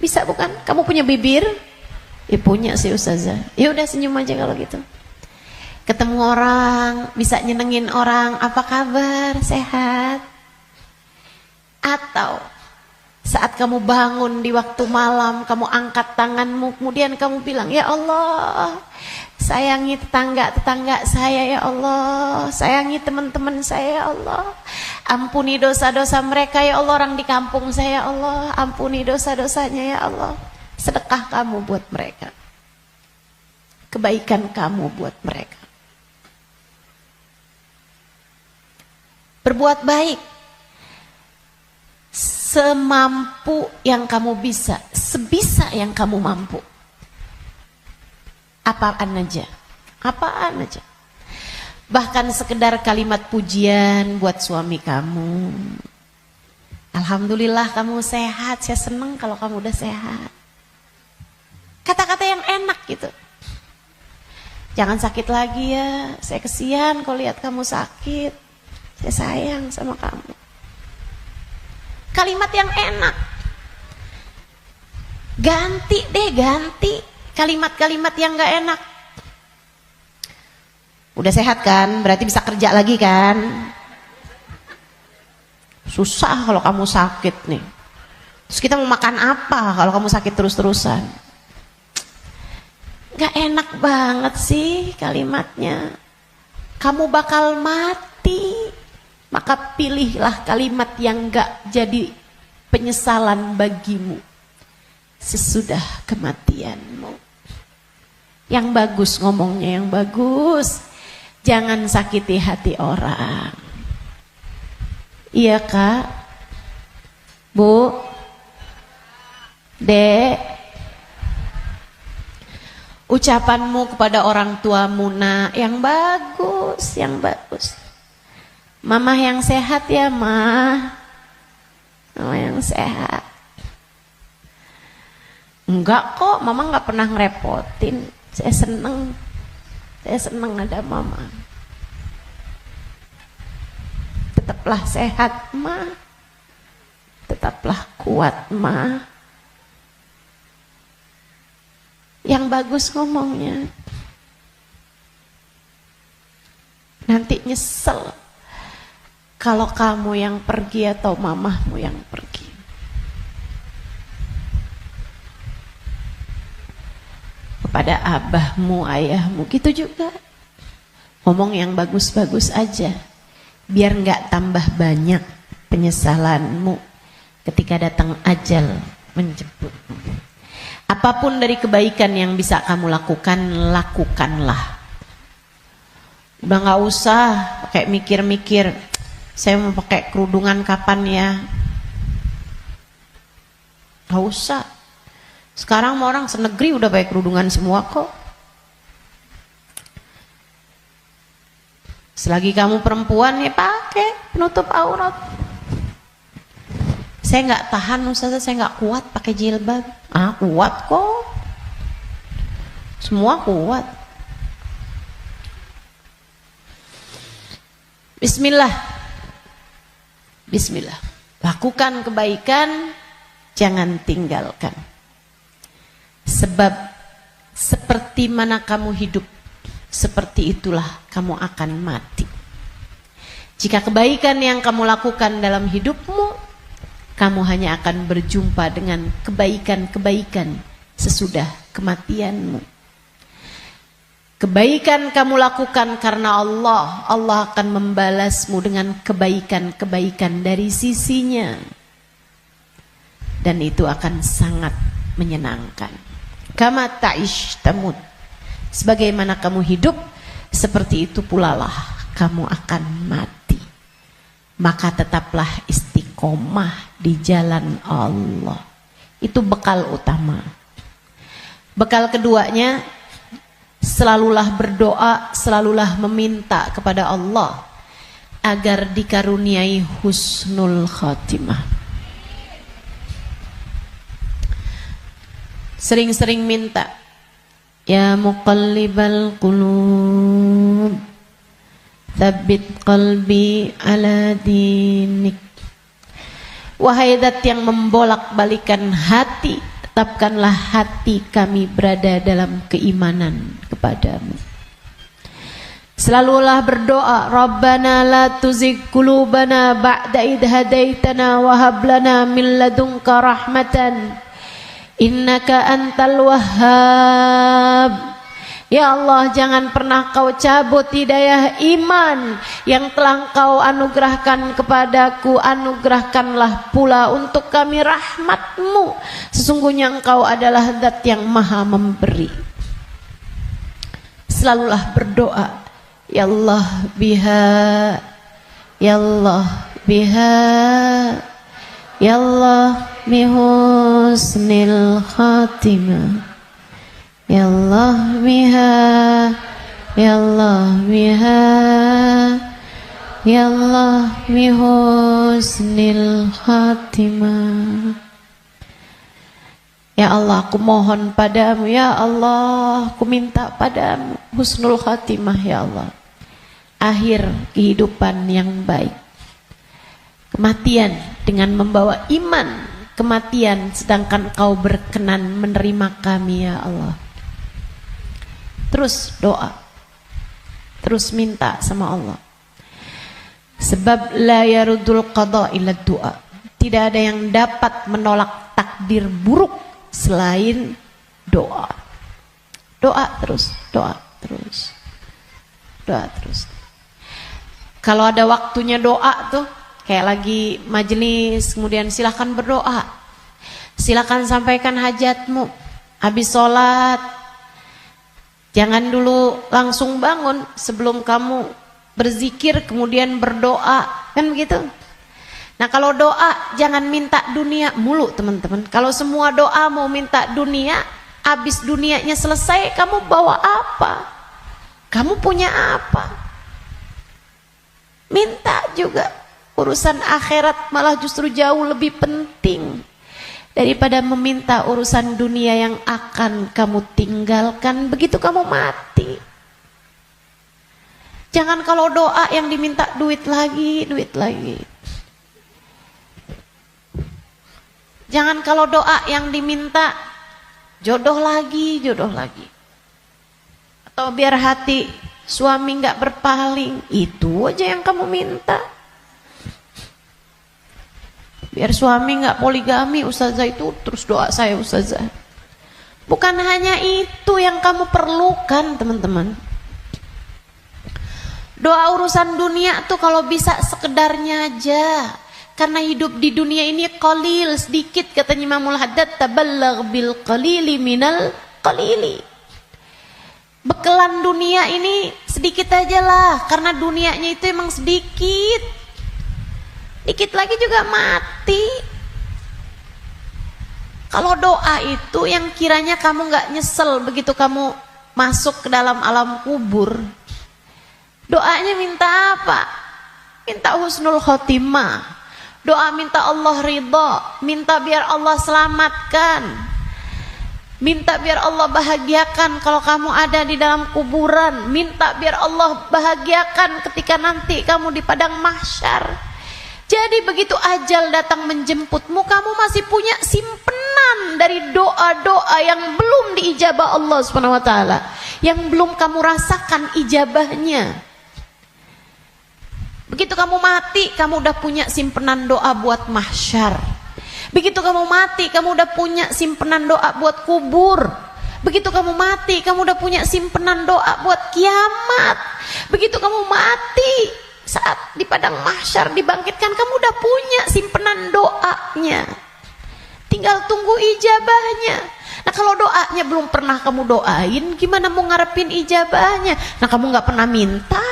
Speaker 2: Bisa bukan? Kamu punya bibir? Ya punya sih Ustazah. Ya udah senyum aja kalau gitu. Ketemu orang, bisa nyenengin orang, apa kabar? Sehat? Atau saat kamu bangun di waktu malam, kamu angkat tanganmu, kemudian kamu bilang, ya Allah, sayangi tetangga-tetangga saya ya Allah, sayangi teman-teman saya ya Allah, ampuni dosa-dosa mereka ya Allah, orang di kampung saya ya Allah, ampuni dosa-dosanya ya Allah. Sedekah kamu buat mereka, kebaikan kamu buat mereka. Berbuat baik semampu yang kamu bisa, sebisa yang kamu mampu. Apaan aja, apaan aja. Bahkan sekedar kalimat pujian buat suami kamu. Alhamdulillah kamu sehat, saya senang kalau kamu udah sehat. Kata-kata yang enak gitu. Jangan sakit lagi ya, saya kesian kalau lihat kamu sakit. Saya sayang sama kamu. Kalimat yang enak. Ganti deh, ganti kalimat-kalimat yang gak enak. Udah sehat kan, berarti bisa kerja lagi kan. Susah kalau kamu sakit nih. Terus kita mau makan apa kalau kamu sakit terus-terusan? Gak enak banget sih kalimatnya. Kamu bakal mati. Maka pilihlah kalimat yang gak jadi penyesalan bagimu sesudah kematianmu. Yang bagus ngomongnya, yang bagus. Jangan sakiti hati orang. Iya Kak, Bu, Dek. Ucapanmu kepada orang tuamu nak yang bagus, yang bagus. Mama yang sehat ya Ma. Mama yang sehat. Enggak kok, Mama nggak pernah ngerepotin. Saya seneng ada Mama. Tetaplah sehat Ma. Tetaplah kuat Ma. Yang bagus ngomongnya. Nanti nyesel kalau kamu yang pergi atau mamahmu yang pergi. Kepada abahmu, ayahmu, gitu juga. Ngomong yang bagus-bagus aja. Biar nggak tambah banyak penyesalanmu ketika datang ajal menjemputmu. Apapun dari kebaikan yang bisa kamu lakukan, lakukanlah. Udah gak usah pakai mikir-mikir, saya mau pakai kerudungan kapan ya. Gak usah. Sekarang orang senegeri udah pakai kerudungan semua kok. Selagi kamu perempuan ya pakai penutup aurat. Saya nggak tahan Ustazah, saya nggak kuat pakai jilbab. Kuat kok. Semua kuat. Bismillah. Bismillah. Lakukan kebaikan, jangan tinggalkan. Sebab seperti mana kamu hidup, seperti itulah kamu akan mati. Jika kebaikan yang kamu lakukan dalam hidupmu, kamu hanya akan berjumpa dengan kebaikan-kebaikan sesudah kematianmu. Kebaikan kamu lakukan karena Allah, Allah akan membalasmu dengan kebaikan-kebaikan dari sisinya. Dan itu akan sangat menyenangkan. Kama ta'ish tamut. Sebagaimana kamu hidup, seperti itu pula lah kamu akan mati. Maka tetaplah istiqomah di jalan Allah. Itu bekal utama. Bekal keduanya, selalulah berdoa, selalulah meminta kepada Allah agar dikaruniai husnul khatimah. Sering-sering minta, ya muqallibal qulub, tsabbit qalbi ala dinik. Wahai zat yang membolak-balikan hati, tetapkanlah hati kami berada dalam keimanan kepadamu. Selalulah berdoa, Rabbana la tuzigh qulubana ba'da idh hadaitana wa hab lana min ladunka rahmatan innaka antal wahhab. Ya Allah, jangan pernah kau cabut hidayah iman yang telah kau anugerahkan kepadaku. Anugerahkanlah pula untuk kami rahmatmu. Sesungguhnya engkau adalah zat yang maha memberi. Selalulah berdoa, ya Allah biha, ya Allah biha, ya Allah bihusnil khatimah. Ya Allah biha, ya Allah biha, ya Allah bihusnil khatimah. Ya Allah, aku mohon padamu, ya Allah, aku minta padamu husnul khatimah, ya Allah. Akhir kehidupan yang baik. Kematian dengan membawa iman, kematian sedangkan kau berkenan menerima kami, ya Allah. Terus doa, terus minta sama Allah. Sebab la yarudul qada illa doa. Tidak ada yang dapat menolak takdir buruk selain doa. Doa terus, doa terus, doa terus. Kalau ada waktunya doa tuh, kayak lagi majelis, kemudian silakan berdoa, silakan sampaikan hajatmu. Habis sholat, jangan dulu langsung bangun, sebelum kamu berzikir kemudian berdoa, kan begitu. Nah kalau doa jangan minta dunia mulu teman-teman. Kalau semua doa mau minta dunia, habis dunianya selesai kamu bawa apa? Kamu punya apa? Minta juga. Urusan akhirat malah justru jauh lebih penting daripada meminta urusan dunia yang akan kamu tinggalkan begitu kamu mati. Jangan kalau doa yang diminta duit lagi, duit lagi. Jangan kalau doa yang diminta jodoh lagi, jodoh lagi. Atau biar hati suami nggak berpaling, itu aja yang kamu minta. Biar suami nggak poligami, ustazah, itu terus doa saya ustazah. Bukan hanya itu yang kamu perlukan teman-teman. Doa urusan dunia tuh kalau bisa sekedarnya aja. Karena hidup di dunia ini qalil, sedikit, katanya Imamul Haddad, tabalagh bil qalili minal qalili. Bekelan dunia ini sedikit aja lah, karena dunianya itu emang sedikit. Dikit lagi juga mati. Kalau doa itu yang kiranya kamu gak nyesel begitu kamu masuk ke dalam alam kubur. Doanya minta apa? Minta husnul khotimah. Doa minta Allah ridha, minta biar Allah selamatkan, minta biar Allah bahagiakan kalau kamu ada di dalam kuburan, minta biar Allah bahagiakan ketika nanti kamu di padang mahsyar. Jadi begitu ajal datang menjemputmu, kamu masih punya simpenan dari doa-doa yang belum diijabah Allah Subhanahu wa taala, yang belum kamu rasakan ijabahnya. Begitu kamu mati, kamu udah punya simpenan doa buat mahsyar. Begitu kamu mati, kamu udah punya simpenan doa buat kubur. Begitu kamu mati, kamu udah punya simpenan doa buat kiamat. Begitu kamu mati, saat di padang mahsyar dibangkitkan, kamu udah punya simpenan doanya. Tinggal tunggu ijabahnya. Nah kalau doanya belum pernah kamu doain, gimana mau ngarepin ijabahnya? Nah kamu gak pernah minta.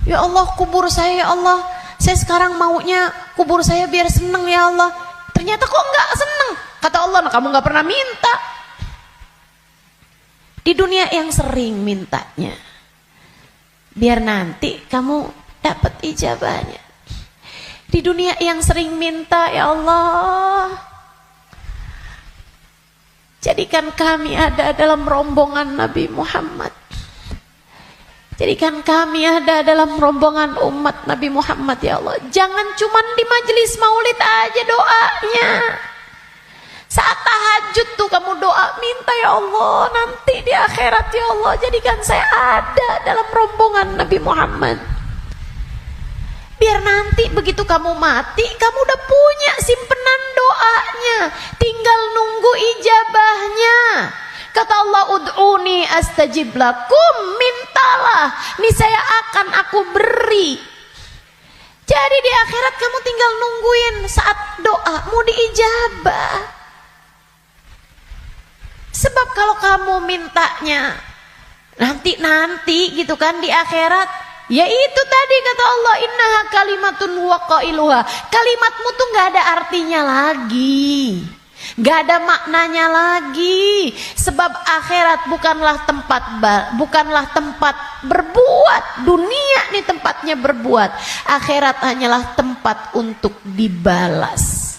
Speaker 2: Ya Allah, kubur saya ya Allah, saya sekarang maunya kubur saya biar seneng ya Allah. Ternyata kok nggak seneng. Kata Allah, nah kamu nggak pernah minta. Di dunia yang sering mintanya, biar nanti kamu dapat ijabahnya. Di dunia yang sering minta, ya Allah, jadikan kami ada dalam rombongan Nabi Muhammad. Jadikan kami ada dalam rombongan umat Nabi Muhammad ya Allah. Jangan cuman di majelis maulid aja doanya. Saat tahajud tuh kamu doa, minta ya Allah nanti di akhirat ya Allah jadikan saya ada dalam rombongan Nabi Muhammad. Biar nanti begitu kamu mati, kamu udah punya simpenan doanya, tinggal nunggu ijabahnya. Kata Allah, ud'uni astajib lakum, mintalah, niscaya akan aku beri. Jadi di akhirat kamu tinggal nungguin saat doamu diijabah. Sebab kalau kamu mintanya nanti gitu kan di akhirat, ya itu tadi kata Allah, innaha kalimatun huwa qailuha. Kalimatmu tuh gak ada artinya lagi. Gak ada maknanya lagi. Sebab akhirat bukanlah tempat berbuat. Dunia nih tempatnya berbuat. Akhirat hanyalah tempat untuk dibalas.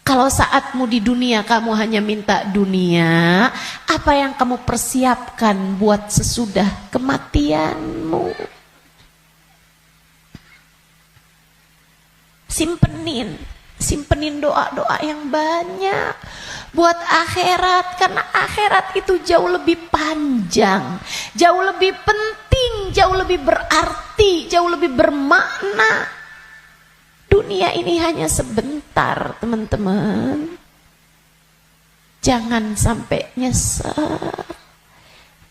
Speaker 2: Kalau saatmu di dunia kamu hanya minta dunia, apa yang kamu persiapkan buat sesudah kematianmu? Simpenin doa-doa yang banyak buat akhirat, karena akhirat itu jauh lebih panjang, jauh lebih penting, jauh lebih berarti, jauh lebih bermakna. Dunia ini hanya sebentar, teman-teman. Jangan sampai nyesel.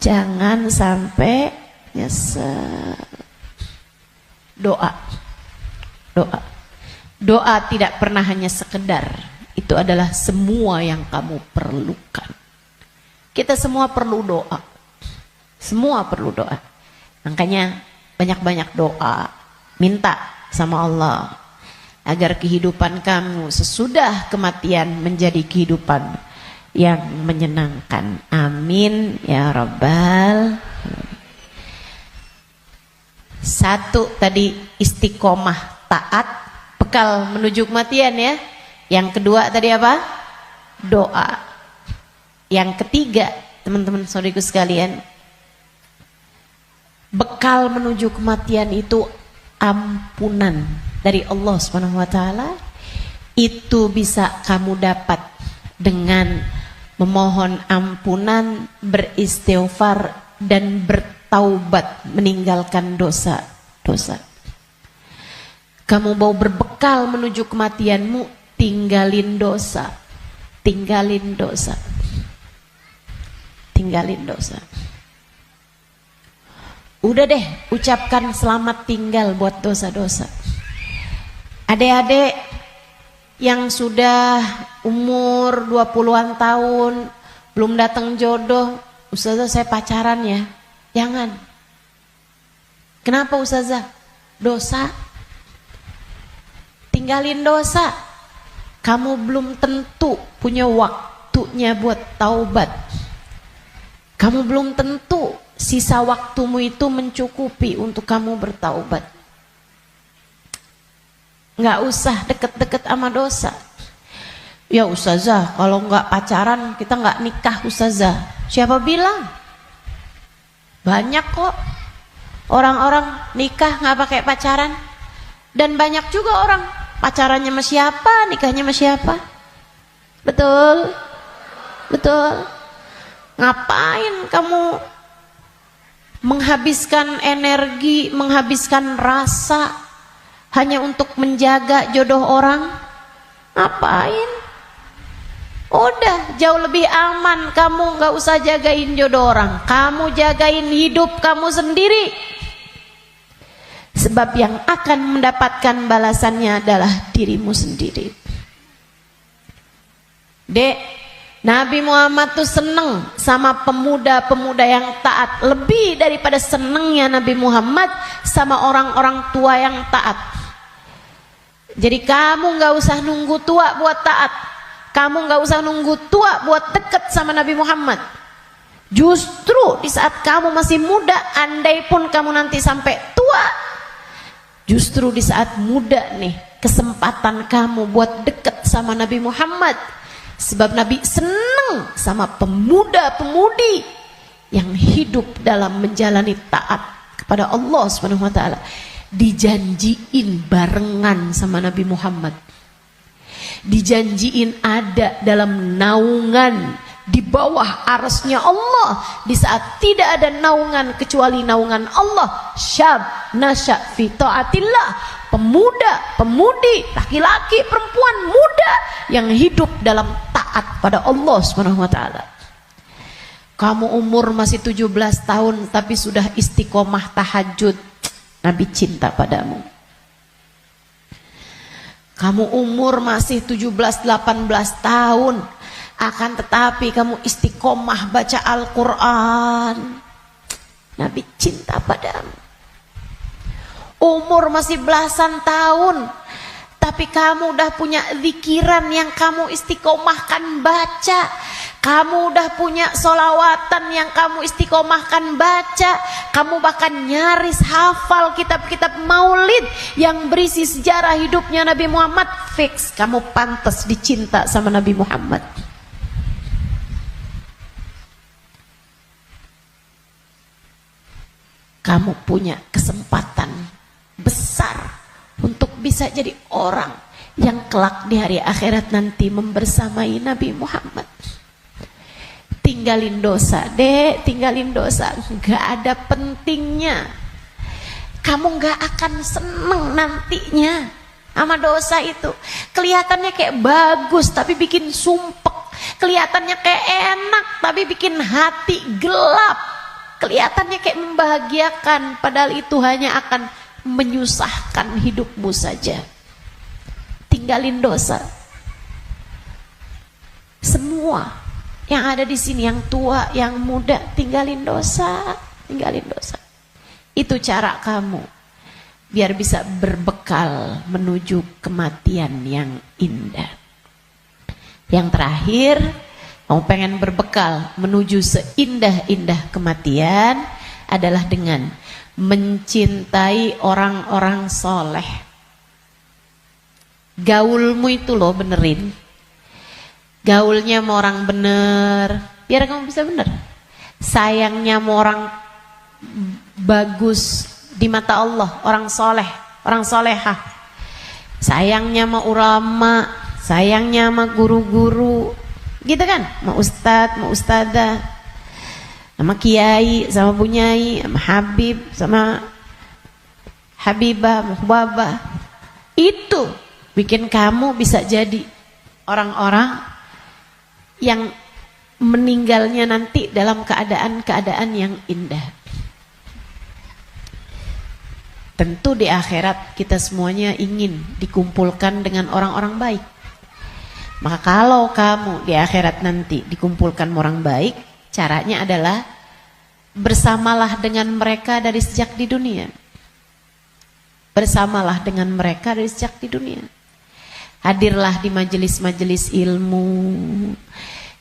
Speaker 2: Jangan sampai nyesel. Doa tidak pernah hanya sekedar. Itu adalah semua yang kamu perlukan. Kita semua perlu doa. Semua perlu doa. Makanya banyak-banyak doa. Minta sama Allah agar kehidupan kamu sesudah kematian menjadi kehidupan yang menyenangkan. Amin ya Rabbal. Satu tadi istiqomah taat, bekal menuju kematian ya. Yang kedua tadi apa? Doa. Yang ketiga, teman-teman saudariku sekalian, bekal menuju kematian itu ampunan dari Allah Subhanahu wa taala. Itu bisa kamu dapat dengan memohon ampunan, beristighfar dan bertaubat, meninggalkan dosa-dosa. Kamu mau berbekal menuju kematianmu, tinggalin dosa. Tinggalin dosa. Tinggalin dosa. Udah deh, ucapkan selamat tinggal buat dosa-dosa. Adik-adik yang sudah umur 20-an tahun belum datang jodoh, Ustazah saya pacaran ya. Jangan. Kenapa Ustazah? Dosa. Tinggalin dosa. Kamu belum tentu punya waktunya buat taubat. Kamu belum tentu sisa waktumu itu mencukupi untuk kamu bertaubat. Nggak usah deket-deket sama dosa. Ya Ustazah, kalau nggak pacaran kita nggak nikah Ustazah. Siapa bilang? Banyak kok orang-orang nikah nggak pakai pacaran. Dan banyak juga orang pacarannya sama siapa, nikahnya sama siapa. Betul? Betul? Ngapain kamu menghabiskan energi, menghabiskan rasa hanya untuk menjaga jodoh orang? Ngapain? Udah jauh lebih aman kamu gak usah jagain jodoh orang. Kamu jagain hidup kamu sendiri. Sebab yang akan mendapatkan balasannya adalah dirimu sendiri. Dek, Nabi Muhammad tuh seneng sama pemuda-pemuda yang taat. Lebih daripada senengnya Nabi Muhammad sama orang-orang tua yang taat. Jadi kamu gak usah nunggu tua buat taat. Kamu gak usah nunggu tua buat deket sama Nabi Muhammad. Justru di saat kamu masih muda, andai pun kamu nanti sampai tua, justru di saat muda nih kesempatan kamu buat deket sama Nabi Muhammad. Sebab Nabi seneng sama pemuda-pemudi yang hidup dalam menjalani taat kepada Allah Subhanahu wa taala. Dijanjiin barengan sama Nabi Muhammad. Dijanjiin ada dalam naungan di bawah arasnya Allah di saat tidak ada naungan kecuali naungan Allah. Syab nasya fi taatillah, pemuda, pemudi, laki-laki, perempuan, muda yang hidup dalam taat pada Allah Subhanahu wa taala. Kamu umur masih 17 tahun tapi sudah istiqomah tahajud, Nabi cinta padamu. Kamu umur masih 17-18 tahun, akan tetapi kamu istiqomah baca Al-Quran, Nabi cinta padamu. Umur masih belasan tahun, tapi kamu udah punya zikiran yang kamu istiqomahkan baca. Kamu udah punya solawatan yang kamu istiqomahkan baca. Kamu bahkan nyaris hafal kitab-kitab maulid yang berisi sejarah hidupnya Nabi Muhammad. Fix, kamu pantas dicinta sama Nabi Muhammad. Kamu punya kesempatan besar untuk bisa jadi orang yang kelak di hari akhirat nanti membersamai Nabi Muhammad. Tinggalin dosa, dek, tinggalin dosa. Gak ada pentingnya. Kamu gak akan seneng nantinya sama dosa itu. Kelihatannya kayak bagus tapi bikin sumpek. Kelihatannya kayak enak tapi bikin hati gelap. Kelihatannya kayak membahagiakan padahal itu hanya akan menyusahkan hidupmu saja. Tinggalin dosa. Semua yang ada di sini, yang tua, yang muda, tinggalin dosa, tinggalin dosa. Itu cara kamu biar bisa berbekal menuju kematian yang indah. Yang terakhir, kamu pengen berbekal menuju seindah-indah kematian adalah dengan mencintai orang-orang soleh. Gaulmu itu loh benerin. Gaulnya mau orang bener, biar kamu bisa bener. Sayangnya mau orang bagus di mata Allah, orang soleh, orang solehah. Sayangnya mau ulama, sayangnya sama guru-guru, gitu kan? Mau ustadz, mau ustadzah, sama kiai, sama bunyai, sama habib, sama habibah, muhbabah. Itu bikin kamu bisa jadi orang-orang yang meninggalnya nanti dalam keadaan-keadaan yang indah. Tentu di akhirat kita semuanya ingin dikumpulkan dengan orang-orang baik. Maka kalau kamu di akhirat nanti dikumpulkan orang baik, caranya adalah bersamalah dengan mereka dari sejak di dunia. Bersamalah dengan mereka dari sejak di dunia. Hadirlah di majelis-majelis ilmu,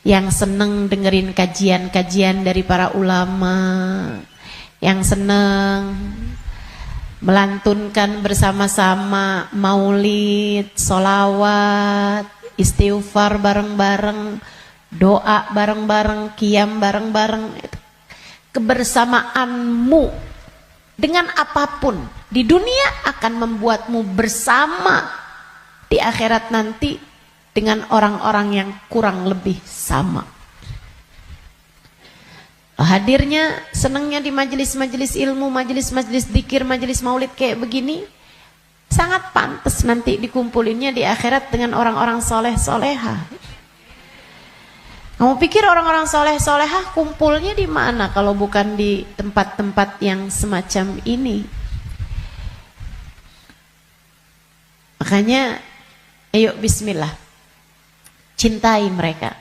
Speaker 2: yang seneng dengerin kajian-kajian dari para ulama, yang seneng melantunkan bersama-sama maulid, solawat, istighfar bareng-bareng, doa bareng-bareng, qiyam bareng-bareng. Kebersamaanmu dengan apapun di dunia akan membuatmu bersama di akhirat nanti dengan orang-orang yang kurang lebih sama. Hadirnya, senangnya di majelis-majelis ilmu, majelis-majelis dzikir, majelis maulid kayak begini, sangat pantas nanti dikumpulinnya di akhirat dengan orang-orang soleh-soleha. Kamu pikir orang-orang soleh-soleha kumpulnya di mana kalau bukan di tempat-tempat yang semacam ini? Makanya, ayo bismillah, cintai mereka.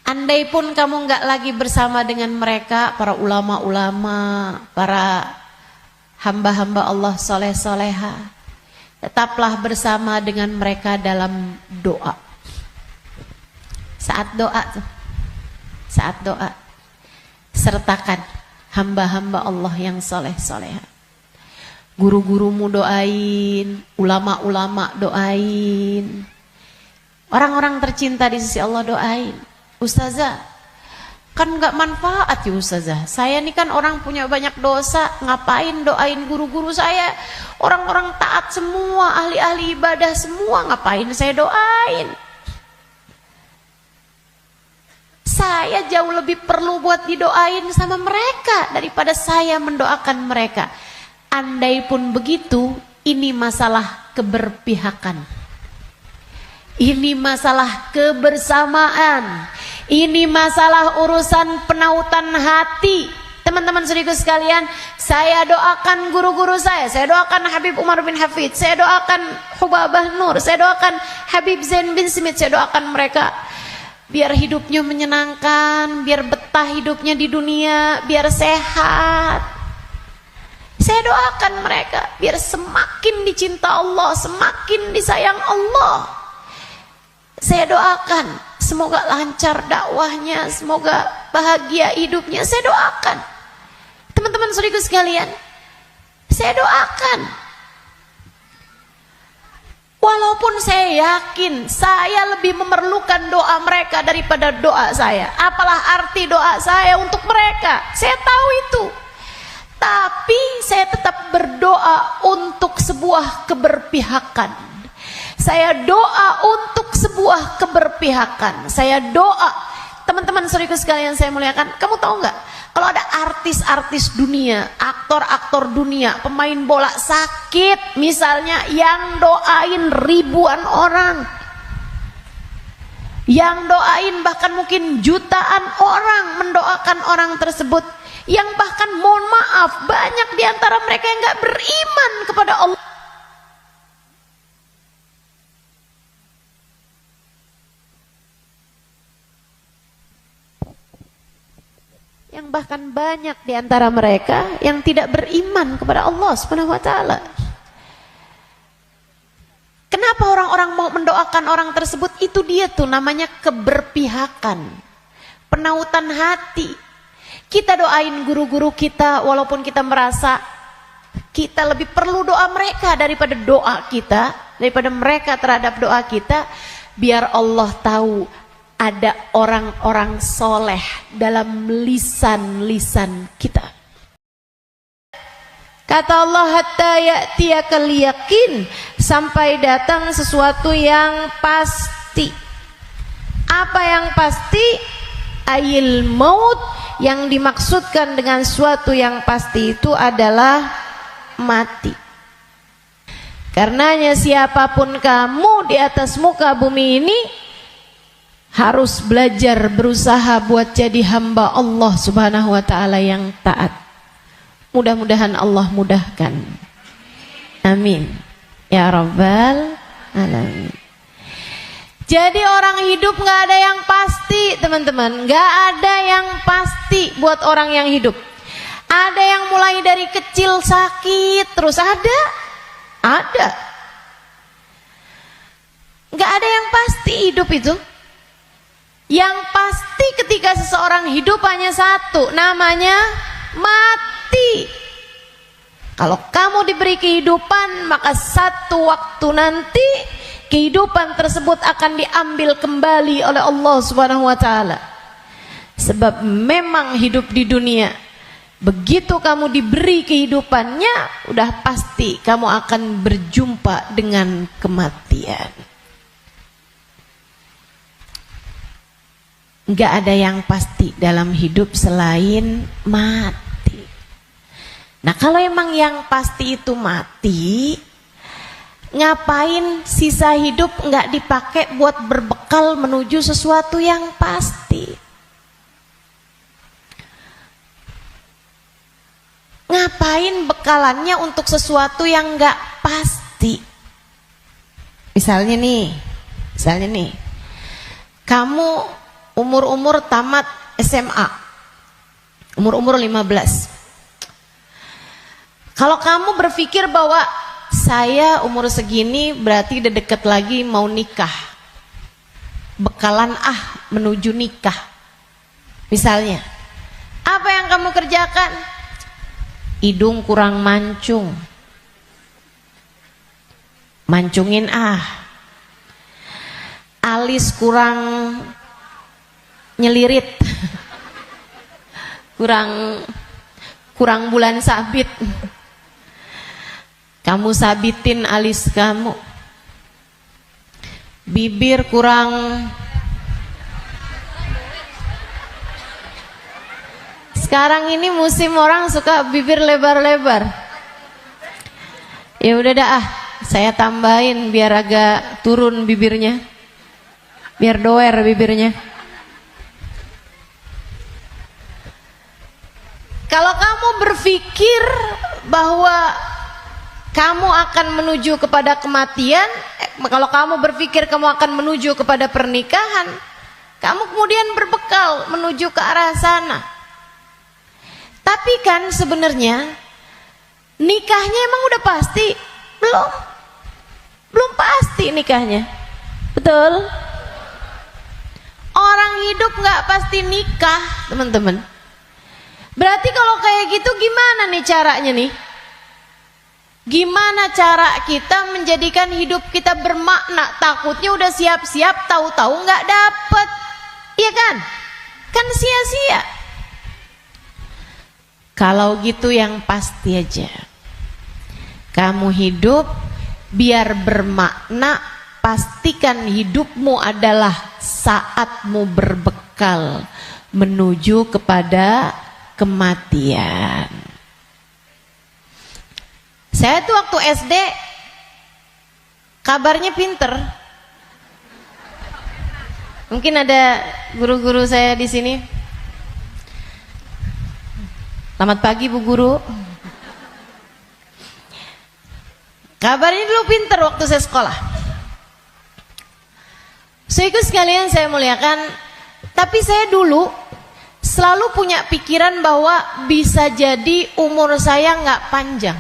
Speaker 2: Andai pun kamu nggak lagi bersama dengan mereka, para ulama-ulama, para hamba-hamba Allah soleh-soleha, tetaplah bersama dengan mereka dalam doa. Saat doa, sertakan hamba-hamba Allah yang soleh-soleha. Guru-gurumu doain, ulama-ulama doain, orang-orang tercinta di sisi Allah doain. Ustazah, kan nggak manfaat ya Ustazah. Saya ini kan orang punya banyak dosa, ngapain doain guru-guru saya? Orang-orang taat semua, ahli-ahli ibadah semua, ngapain saya doain? Saya jauh lebih perlu buat didoain sama mereka daripada saya mendoakan mereka. Andai pun begitu, ini masalah keberpihakan. Ini masalah kebersamaan. Ini masalah urusan penautan hati. Teman-teman saudaraku sekalian, saya doakan guru-guru saya doakan Habib Umar bin Hafid, saya doakan Hubabah Nur, saya doakan Habib Zain bin Smith, saya doakan mereka biar hidupnya menyenangkan, biar betah hidupnya di dunia, biar sehat. Saya doakan mereka biar semakin dicinta Allah, semakin disayang Allah. Saya doakan semoga lancar dakwahnya, semoga bahagia hidupnya. Saya doakan. Teman-teman saudaraku sekalian, saya doakan. Walaupun saya yakin saya lebih memerlukan doa mereka daripada doa saya. Apalah arti doa saya untuk mereka? Saya tahu itu. Tapi saya tetap berdoa untuk sebuah keberpihakan. Saya doa untuk sebuah keberpihakan. Saya doa. Teman-teman saudaraku sekalian saya muliakan, kamu tahu nggak? Kalau ada artis-artis dunia, aktor-aktor dunia, pemain bola sakit misalnya, yang doain ribuan orang, yang doain bahkan mungkin jutaan orang mendoakan orang tersebut, yang bahkan mohon maaf banyak diantara mereka yang nggak beriman kepada Allah. Yang bahkan banyak di antara mereka yang tidak beriman kepada Allah Subhanahu wa taala. Kenapa orang-orang mau mendoakan orang tersebut? Itu dia tuh namanya keberpihakan, penautan hati. Kita doain guru-guru kita walaupun kita merasa kita lebih perlu doa mereka daripada doa kita, daripada mereka terhadap doa kita, biar Allah tahu ada orang-orang soleh dalam lisan-lisan kita. Kata Allah, hatta ya'tiyakal yakin, sampai datang sesuatu yang pasti. Apa yang pasti? Ayil maut, yang dimaksudkan dengan suatu yang pasti itu adalah mati. Karenanya siapapun kamu di atas muka bumi ini harus belajar berusaha buat jadi hamba Allah Subhanahu wa taala yang taat. Mudah-mudahan Allah mudahkan. Amin ya rabbal alamin. Jadi orang hidup nggak ada yang pasti, teman-teman. Nggak ada yang pasti buat orang yang hidup. Ada yang mulai dari kecil sakit terus ada. Nggak ada yang pasti hidup itu. Yang pasti ketika seseorang hidup hanya satu, namanya mati. Kalau kamu diberi kehidupan, maka satu waktu nanti kehidupan tersebut akan diambil kembali oleh Allah Subhanahu wa taala. Sebab memang hidup di dunia, begitu kamu diberi kehidupannya, udah pasti kamu akan berjumpa dengan kematian. Enggak ada yang pasti dalam hidup selain mati. Nah, kalau emang yang pasti itu mati, ngapain sisa hidup enggak dipakai buat berbekal menuju sesuatu yang pasti? Ngapain bekalannya untuk sesuatu yang enggak pasti? Misalnya nih, kamu umur tamat SMA, umur 15. Kalau kamu berpikir bahwa saya umur segini berarti udah deket lagi mau nikah, bekalan menuju nikah. Misalnya, apa yang kamu kerjakan? Hidung kurang mancung, mancungin alis kurang nyelirit, kurang bulan sabit, kamu sabitin alis kamu. Bibir kurang sekarang ini musim orang suka bibir lebar-lebar. Ya udah dah, saya tambahin biar agak turun bibirnya, biar doer bibirnya. Kalau kamu berpikir bahwa kamu akan menuju kepada kematian, kalau kamu berpikir kamu akan menuju kepada pernikahan, kamu kemudian berbekal menuju ke arah sana. Tapi kan sebenarnya nikahnya emang udah pasti? Belum pasti nikahnya. Betul? Orang hidup nggak pasti nikah, teman-teman. Berarti kalau kayak gitu gimana nih caranya nih? Gimana cara kita menjadikan hidup kita bermakna? Takutnya udah siap-siap, tahu-tahu nggak dapet, iya kan? Kan sia-sia. Kalau gitu yang pasti aja, kamu hidup biar bermakna. Pastikan hidupmu adalah saatmu berbekal menuju kepada kematian. Saya tuh waktu SD kabarnya pinter. Mungkin ada guru-guru saya di sini. Selamat pagi Bu Guru. Kabarnya dulu pinter waktu saya sekolah. Saudaraku sekalian saya muliakan, tapi saya dulu selalu punya pikiran bahwa bisa jadi umur saya nggak panjang.